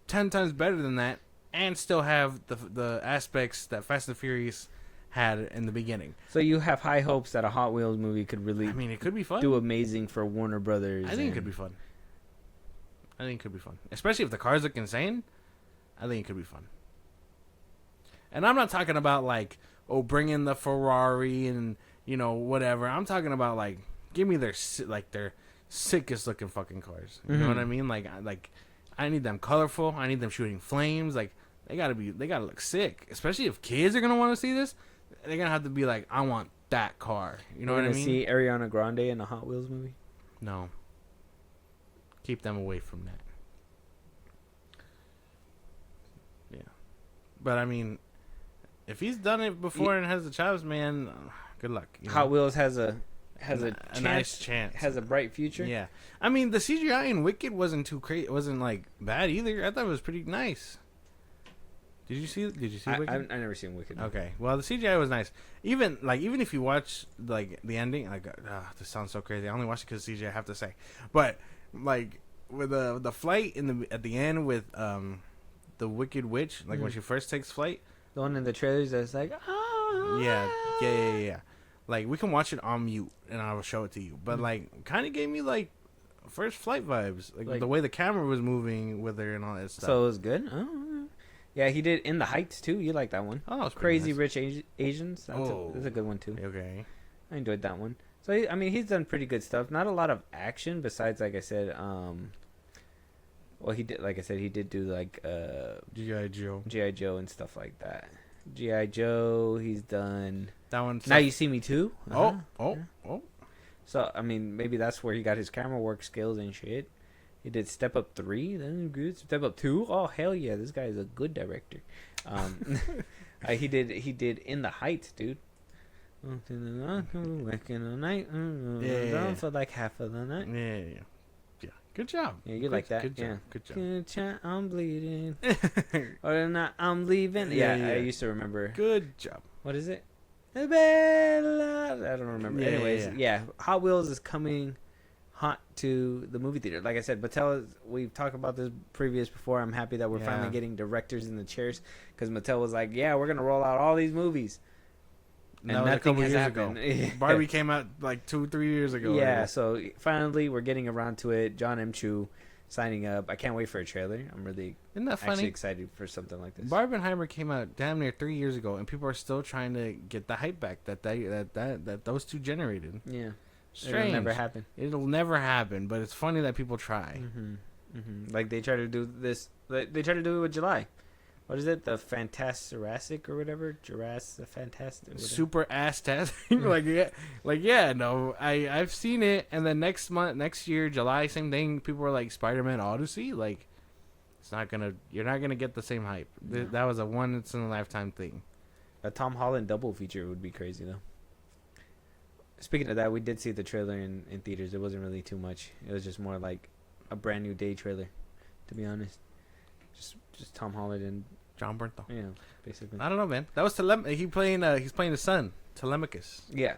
10 times better than that, and still have the aspects that Fast and Furious had in the beginning. So you have high hopes that a Hot Wheels movie could really I mean, it could be fun. do amazing for Warner Brothers. I think it could be fun. Especially if the cars look insane. I think it could be fun. And I'm not talking about like, bring in the Ferrari and, you know, whatever. I'm talking about like, give me their sickest looking fucking cars. You know what I mean? Like I need them colorful. I need them shooting flames. Like they gotta look sick. Especially if kids are gonna want to see this, they're gonna have to be like, I want that car. You know what I mean? See Ariana Grande in a Hot Wheels movie? No. Keep them away from that. Yeah. But I mean, if he's done it before and has the chops, man, good luck. You know? Hot Wheels has a nice chance. Has a bright future. Yeah. I mean, the CGI in Wicked wasn't too crazy. It wasn't like bad either. I thought it was pretty nice. Did you see Wicked? I've never seen Wicked. Okay. Well, the CGI was nice. Even if you watch like the ending, like this sounds so crazy. I only watched it because CGI. I have to say, but like with the flight at the end with the Wicked Witch, like when she first takes flight. The one in the trailers that's like, oh. Yeah. Like we can watch it on mute and I will show it to you. But like, kind of gave me like first flight vibes, like the way the camera was moving with her and all that stuff. So it was good. Oh. Yeah, he did In the Heights too. You like that one? Oh, it's Crazy nice. Rich Asians. That's a good one too. Okay. I enjoyed that one. So I mean, he's done pretty good stuff. Not a lot of action besides, like I said, well, he did, like I said, he did do like G.I. Joe and stuff like that. G.I. Joe. He's done. That one. Now You See Me Too. Oh. So I mean, maybe that's where he got his camera work skills and shit. He did Step Up 3, then good. Step Up 2, oh hell yeah, this guy is a good director. He did In the Heights, dude. Working all night, for like half of the night. Yeah. Good job. Yeah, you like that? Good job. Yeah. Good job. Good job. I'm bleeding, or not? I'm leaving. Yeah, I used to remember. Good job. What is it? Bella. I don't remember. Yeah, Anyways, yeah. Hot Wheels is coming hot to the movie theater. Like I said, Mattel, we've talked about this before. I'm happy that we're finally getting directors in the chairs, because Mattel was like, yeah, we're going to roll out all these movies. And nothing has happened. Barbie came out like 2-3 years ago. Yeah, so finally we're getting around to it. John M. Chu signing up. I can't wait for a trailer. I'm really actually excited for something like this. Barbenheimer came out damn near 3 years ago, and people are still trying to get the hype back that those two generated. Yeah. Strange. It'll never happen, but it's funny that people try. Like they try to do this. They try to do it with July. What is it? The Fantastic or whatever? Jurassic Fantastic. Super ass-tastic. No. I've seen it, and then next year, July, same thing. People were like, Spider-Man Odyssey. Like, you're not gonna get the same hype. No. That was a once in a lifetime thing. A Tom Holland double feature would be crazy though. Speaking of that, we did see the trailer in theaters. It wasn't really too much. It was just more like a brand new day trailer, to be honest. Just Tom Holland and John Bernthal. Yeah, basically. I don't know, man. That was he's playing his son, Telemachus. Yeah.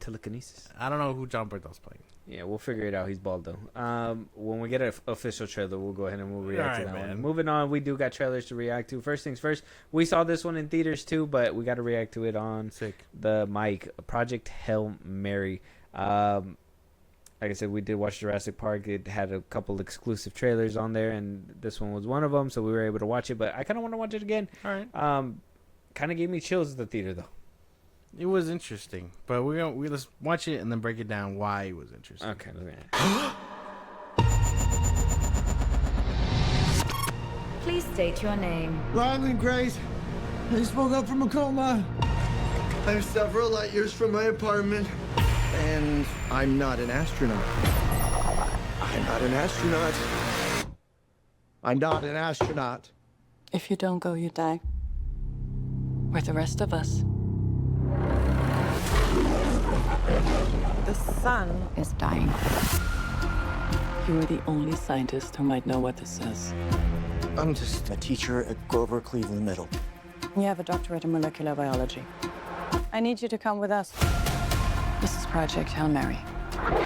Telekinesis. I don't know who John Bernthal's playing. Yeah, we'll figure it out. He's bald though. When we get an official trailer, we'll go ahead and we'll react to that one. Moving on, we do got trailers to react to. First things first, we saw this one in theaters too, but we got to react to it on the mic. Project Hail Mary. Like I said, we did watch Jurassic Park. It had a couple exclusive trailers on there, and this one was one of them, so we were able to watch it. But I kind of want to watch it again. All right. Kind of gave me chills at the theater though. It was interesting, but let's watch it and then break it down why it was interesting. Okay. Please state your name. Ryland Grace. I spoke up from a coma. I'm several light years from my apartment, and I'm not an astronaut. I'm not an astronaut. I'm not an astronaut. If you don't go, you die. With the rest of us. The sun is dying. You are the only scientist who might know what this is. I'm just a teacher at Grover Cleveland Middle. You have a doctorate in molecular biology. I need you to come with us. This is Project Hail Mary.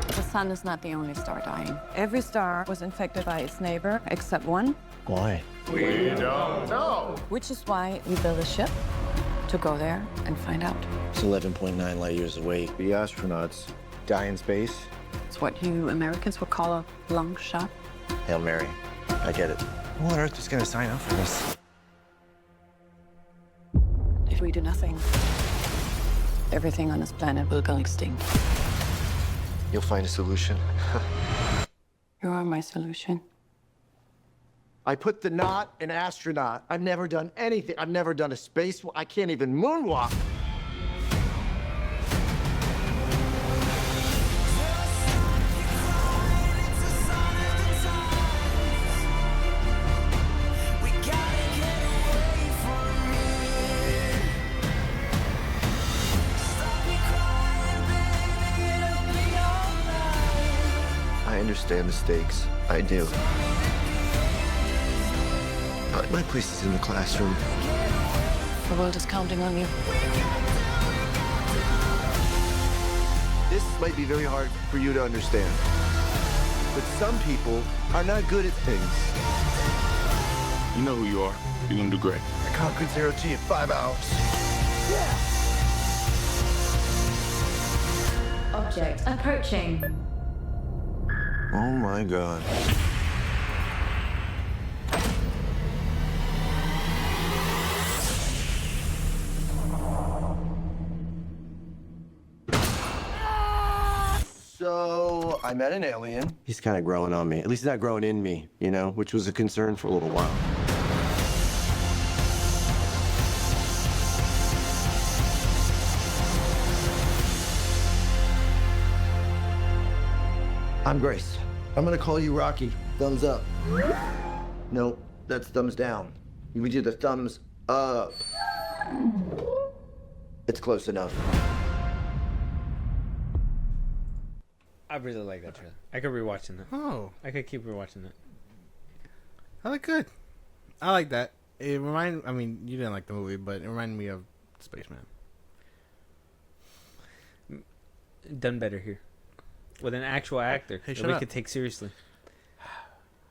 The sun is not the only star dying. Every star was infected by its neighbor, except one. Why? We don't know. Which is why we built a ship to go there and find out. It's 11.9 light years away. The astronauts die in space. It's what you Americans would call a long shot. Hail Mary. I get it. Who on earth is going to sign up for this? If we do nothing, everything on this planet will go extinct. You'll find a solution. You are my solution. I put the knot in astronaut. I've never done anything. I've never done a space. I can't even moonwalk. I understand the stakes. I do. But my place is in the classroom. The world is counting on you. This might be very hard for you to understand. But some people are not good at things. You know who you are. You're gonna do great. I conquered zero G in 5 hours. Object approaching. Oh my God. So I met an alien. He's kind of growing on me. At least he's not growing in me, you know, which was a concern for a little while. I'm Grace. I'm gonna call you Rocky. Thumbs up. Nope, that's thumbs down. You would do the thumbs up. It's close enough. I really like that trailer. I could rewatching that. Oh, I could keep rewatching that. I like good. I like that. It I mean, you didn't like the movie, but it reminded me of Spaceman. Done better here. With an actual actor Hey, that shut we up. could take seriously.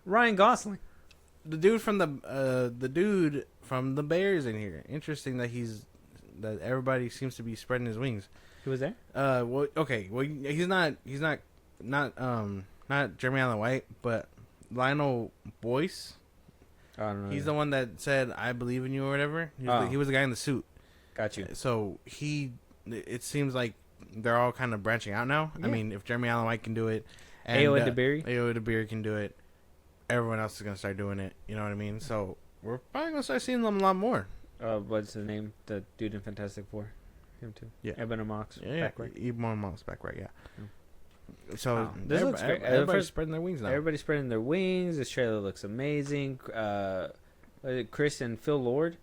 Ryan Gosling. The dude from the Bears in here. Interesting that that everybody seems to be spreading his wings. Who was there? Well, okay. Well, he's not Jeremy Allen White, but Lionel Boyce. I don't know. He's the one that said "I believe in you" or whatever. He was the guy in the suit. Got you. So it seems like they're all kind of branching out now. Yeah. I mean, if Jeremy Allen White can do it, and Ayo DeBerry can do it, everyone else is gonna start doing it. You know what I mean? So we're probably gonna start seeing them a lot more. What's the name? The dude in Fantastic Four. Him too. Yeah. Eben and Mox. Yeah, Back right. Ebon Moss back right. Yeah. So Wow. This looks great. everybody's First- spreading their wings now. Everybody's spreading their wings. This trailer looks amazing. Chris and Phil Lord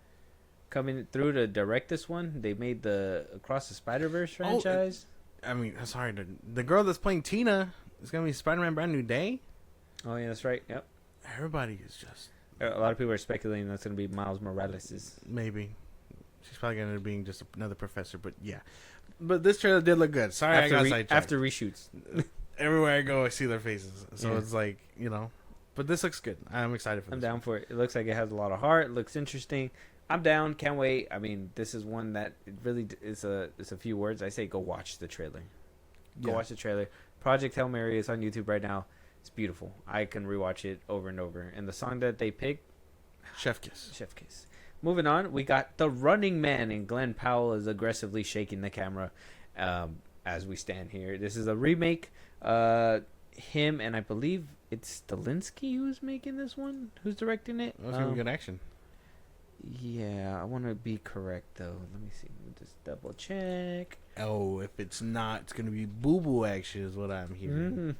coming through to direct this one. They made the Across the Spider-Verse franchise. I mean, sorry, the girl that's playing Tina is gonna be Spider-Man: Brand New Day. Oh yeah, that's right. Yep. Everybody is just A lot of people are speculating that's going to be Miles Morales'. maybe. She's probably gonna end up being just another professor, but yeah. But this trailer did look good. Sorry, I got sidetracked. After reshoots. Everywhere I go, I see their faces, so Yeah. it's like, you know. But this looks good. I'm excited for this. I'm down for it. It looks like it has a lot of heart. It looks interesting. I'm down. Can't wait. I mean, this is one that it really is a few words. I say go watch the trailer. Go Yeah. watch the trailer. Project Hail Mary is on YouTube right now. It's beautiful. I can rewatch it over and over. And the song that they picked, Chef Kiss. Chef Kiss. Moving on, we got The Running Man, and Glenn Powell is aggressively shaking the camera as we stand here. This is a remake. Him and I believe it's Stalinsky who's making this one. Who's directing it? That's gonna be good action. Yeah, I want to be correct though. Let me see. Let me just double check. Oh, if it's not, it's gonna be boo boo action, is what I'm hearing.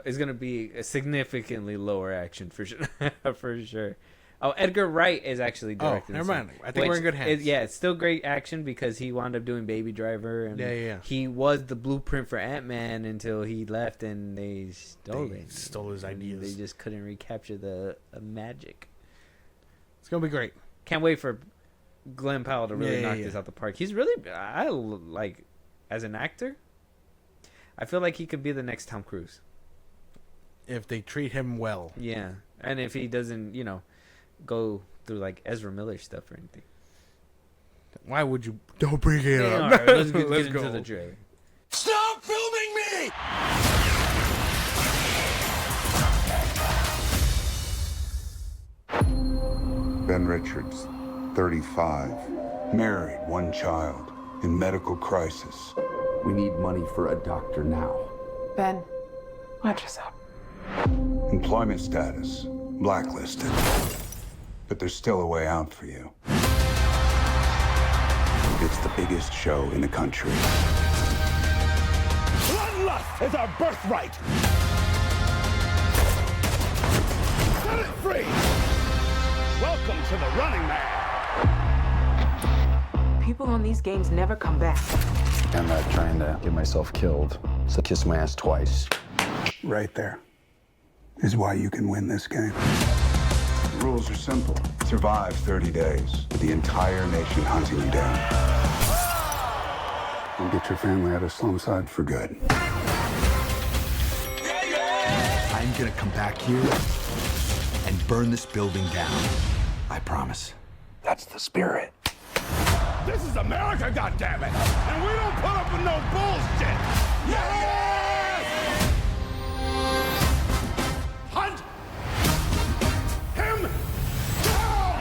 It's gonna be a significantly lower action for sure. For sure. Oh, Edgar Wright is actually Oh, directing. never this mind. one, I think we're in good hands. Yeah, it's still great action because he wound up doing Baby Driver, and Yeah. he was the blueprint for Ant-Man until he left, and they stole it. Stole his ideas. They just couldn't recapture the magic. It's gonna be great. Can't wait for Glenn Powell to really knock Yeah. this out the park. He's really, I like, as an actor, I feel like he could be the next Tom Cruise. If they treat him well. Yeah, and if he doesn't, go through like Ezra Miller stuff or anything. Why would you? Don't bring it up. All right, let's get Let's into go. the trailer. Stop filming me! Ben Richards, 35, married, one child, in medical crisis. We need money for a doctor now. Ben, watch yourself. Employment status, blacklisted. But there's still a way out for you. It's the biggest show in the country. Bloodlust is our birthright! Set it free! Welcome to the Running Man! People on these games never come back. I'm not trying to get myself killed, so kiss my ass twice. Right there is why you can win this game. The rules are simple. Survive 30 days with the entire nation hunting you down. And get your family out of Slumside for good. I'm gonna come back here and burn this building down. I promise. That's the spirit. This is America, goddammit! And we don't put up with no bullshit! Yes! Hunt him down!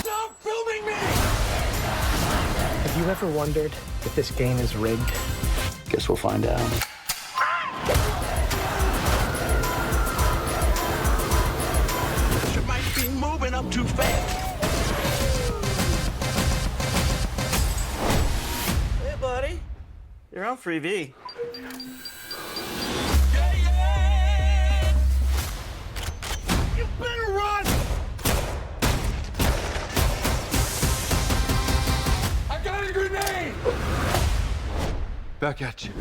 Stop filming me! Have you ever wondered if this game is rigged? Guess we'll find out. You might be moving up too fast. Hey, buddy. You're on Freebie. You better run! I got a grenade! Back at you.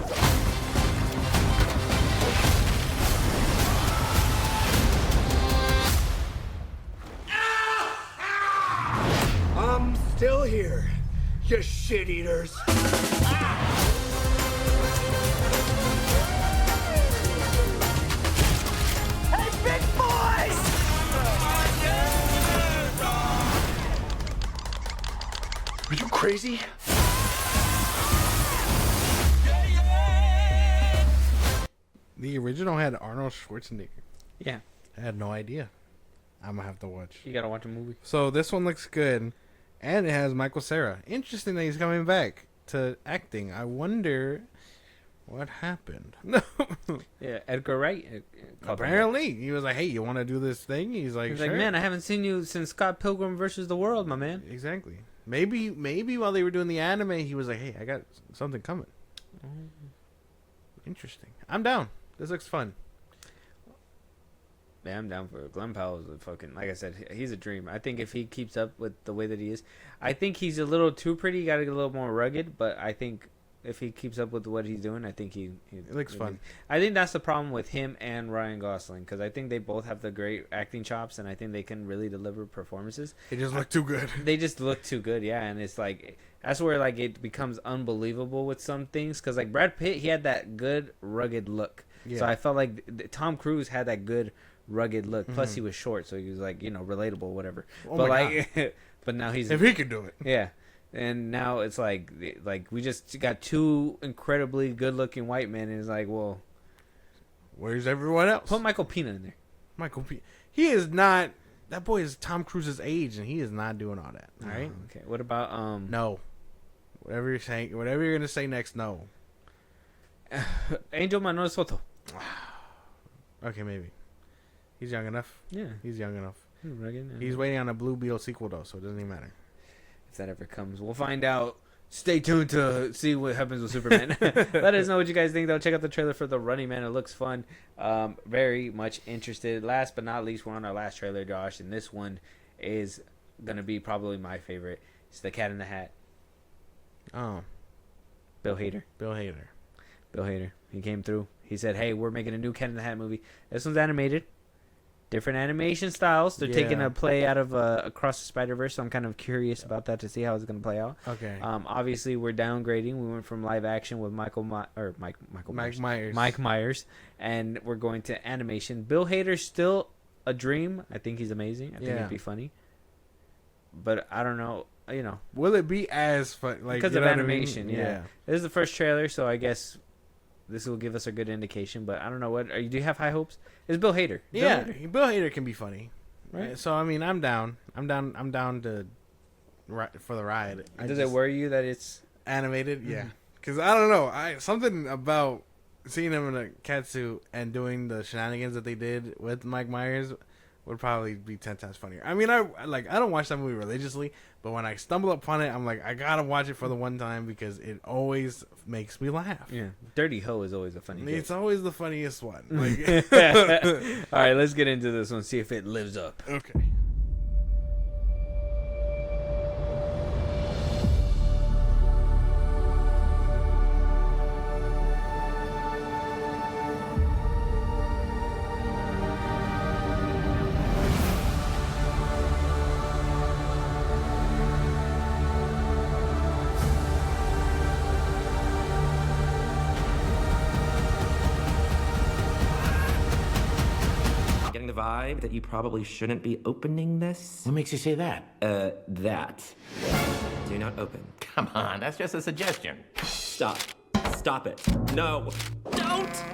I'm still here, you shit eaters. Hey, big boys! Are you crazy? The original had Arnold Schwarzenegger. Yeah, I had no idea. I'm gonna have to watch. you gotta watch a movie. So this one looks good, and it has Michael Cera. Interesting that he's coming back to acting. I wonder what happened. Yeah, Edgar Wright. called him. Apparently, he was like, "Hey, you want to do this thing?" He's like, He's "Sure." like, man, I haven't seen you since Scott Pilgrim versus the World, my man. Exactly. Maybe while they were doing the anime, he was like, "Hey, I got something coming." Interesting. I'm down. This looks fun. Yeah, I'm down for it. Glenn Powell's a fucking, like I said, he's a dream. I think if he keeps up with the way that he is, I think he's a little too pretty. Got to get a little more rugged, but I think if he keeps up with what he's doing, I think It looks fun. I think that's the problem with him and Ryan Gosling, because I think they both have the great acting chops, and I think they can really deliver performances. They just look too good. They just look too good, yeah, and it's like that's where like it becomes unbelievable with some things, because like Brad Pitt, he had that good rugged look. Yeah. So I felt like Tom Cruise had that good rugged look. Plus he was short, so he was like, relatable, whatever. Oh but my like, but now he's If he can do it. yeah. And now it's like we just got two incredibly good-looking white men, and it's like, well, Where's everyone else? put Michael Pena in there. Michael P. He is not. That boy is Tom Cruise's age, and he is not doing all that. All right. Okay. What about No. Whatever you're saying, whatever you're gonna say next, no. Angel Manuel Soto? Okay, maybe. He's young enough. Yeah. He's young enough. He's waiting on a Blue Beetle sequel though, so it doesn't even matter. If that ever comes, we'll find out. Stay tuned to see what happens with Superman. Let us know what you guys think, though. Check out the trailer for The Running Man. It looks fun. Very much interested. Last but not least, we're on our last trailer, Josh, and this one is going to be probably my favorite. It's The Cat in the Hat. Oh. Bill Hader. He came through. He said, hey, we're making a new Cat in the Hat movie. This one's animated. Different animation styles. They're taking a play out of Across the Spider-Verse, so I'm kind of curious about that to see how it's going to play out. Okay. Obviously, we're downgrading. We went from live action with Mike Myers, and we're going to animation. Bill Hader's still a dream. I think he's amazing. I think it'd be funny. But I don't know. Will it be as fun? Like, because of animation, yeah. This is the first trailer, so I guess this will give us a good indication. But I don't know. Do you have high hopes? It's Bill Hader. Bill Hader can be funny, right? So I mean, I'm down to for the ride. Does it worry you that it's animated? Yeah, because I don't know. Something about seeing him in a catsuit and doing the shenanigans that they did with Mike Myers would probably be 10 times funnier. I mean, I don't watch that movie religiously, but when I stumble upon it, I'm like, I gotta watch it for the one time because it always makes me laugh. Yeah, Dirty Ho is always a funny. It's always the funniest one. All right, let's get into this one. See if it lives up. Okay. Vibe that you probably shouldn't be opening this. What makes you say that? That. Do not open. Come on, that's just a suggestion. Stop. Stop it. No. Don't!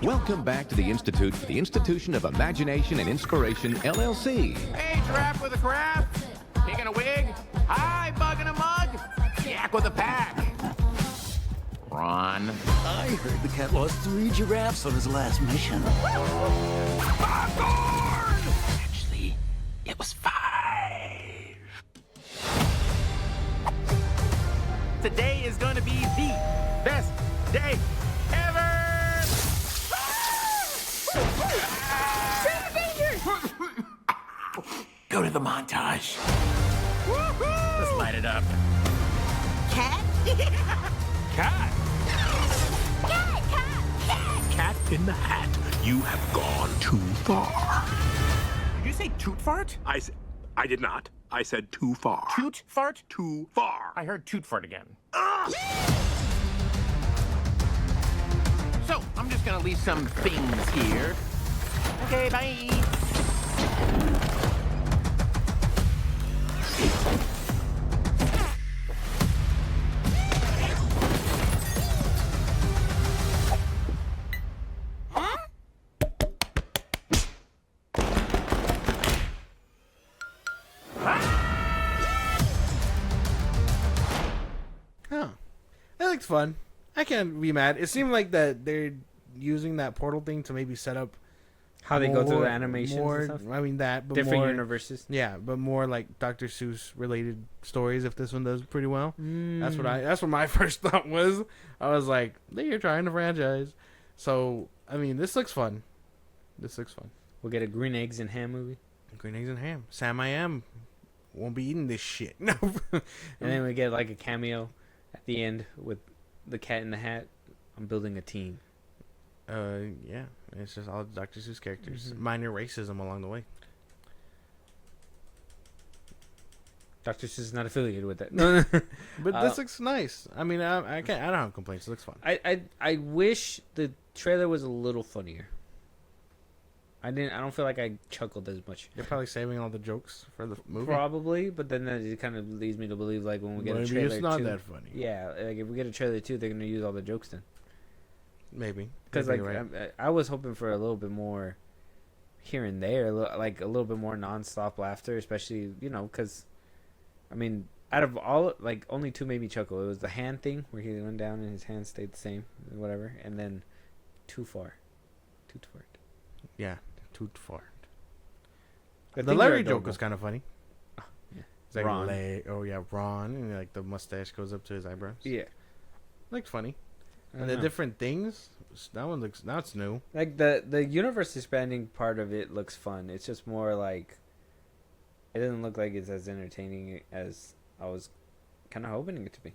Welcome back to the Institute for the Institution of Imagination and Inspiration, LLC. Hey, giraffe with a crab. Pig in a wig. Hi, bug in a mug. Yak with a pack. Ron. I heard the cat lost 3 giraffes on his last mission. Popcorn! Actually, it was 5. Today is going to be the best day ever! Go to the montage. Let's light it up. Cat? Cat! Cat in the Hat, you have gone too far. Did you say toot fart? I did not. I said too far. Toot fart? Too far. I heard toot fart again. So, I'm just gonna leave some things here. Okay, bye. That looks fun. I can't be mad. It seemed like that they're using that portal thing to maybe set up how they go through the animations and stuff. I mean that, but different more, universes. Yeah, but more like Dr. Seuss related stories. If this one does pretty well, that's what my first thought was. I was like, they're trying to franchise. So I mean, this looks fun. We'll get a Green Eggs and Ham movie. Green Eggs and Ham. Sam I Am won't be eating this shit. No. And then we get like a cameo at the end with the Cat in the Hat. I'm building a team. Yeah, it's just all Dr. Seuss characters. Minor racism along the way. Dr. Seuss is not affiliated with that. But this looks nice. I mean, I don't have complaints. It looks fun. I wish the trailer was a little funnier. I don't feel like I chuckled as much. They're probably saving all the jokes for the movie. Probably, but then that it kind of leads me to believe like when we get Maybe a trailer it's not 2, that funny. Yeah, like if we get a trailer 2, they're gonna use all the jokes then. Maybe because like right. I was hoping for a little bit more here and there, like a little bit more nonstop laughter, especially because I mean out of all, like, only two made me chuckle. It was the hand thing where he went down and his hand stayed the same, whatever, and then Too Far. Yeah, too far. The The things are Larry joke adorable. was kind of funny. Yeah. It's like Ron. Ron, and like the mustache goes up to his eyebrows. Yeah. Looked funny. I And don't the know. different things. That one looks. Now it's new. Like the universe expanding part of it looks fun. It's just more like it doesn't look like it's as entertaining as I was kind of hoping it to be.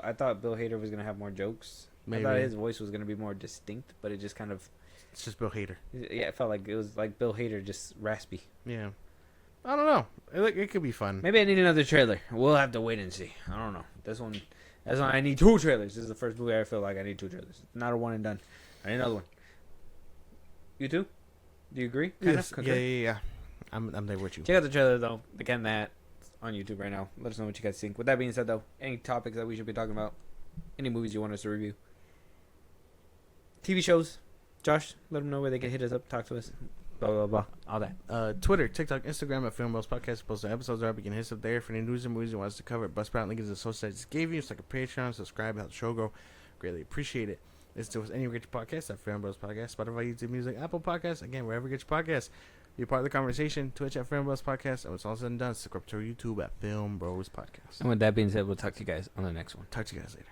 I thought Bill Hader was gonna have more jokes. Maybe. I thought his voice was gonna be more distinct, but it just kind of. It's just Bill Hader. Yeah, it felt like it was like Bill Hader, just raspy. Yeah. I don't know. It could be fun. Maybe I need another trailer. We'll have to wait and see. I don't know. That's one. I need two trailers. This is the first movie I feel like I need two trailers. Not a one and done. I need another one. You too? Do you agree? Yes. Yeah. I'm there with you. Check out the trailer though. Again, that on YouTube right now. Let us know what you guys think. With that being said, though, any topics that we should be talking about, any movies you want us to review, TV shows. Josh, let them know where they can hit us up, talk to us, blah blah blah, all that. Twitter, TikTok, Instagram at FilmBros Podcast. Posting episodes are up. You can hit us up there for any news and movies you want us to cover. Buzzsprout link is the social I just gave you. It's like a Patreon. Subscribe, help the show grow. Greatly appreciate it. Listen to us anywhere you get your podcast at FilmBros Podcast, Spotify, YouTube Music, Apple Podcasts. Again, wherever you get your podcasts. Be part of the conversation. Twitch at FilmBros Podcast. And when it's all said and done, subscribe to our YouTube at FilmBros Podcast. And with that being said, we'll talk to you guys on the next one. Talk to you guys later.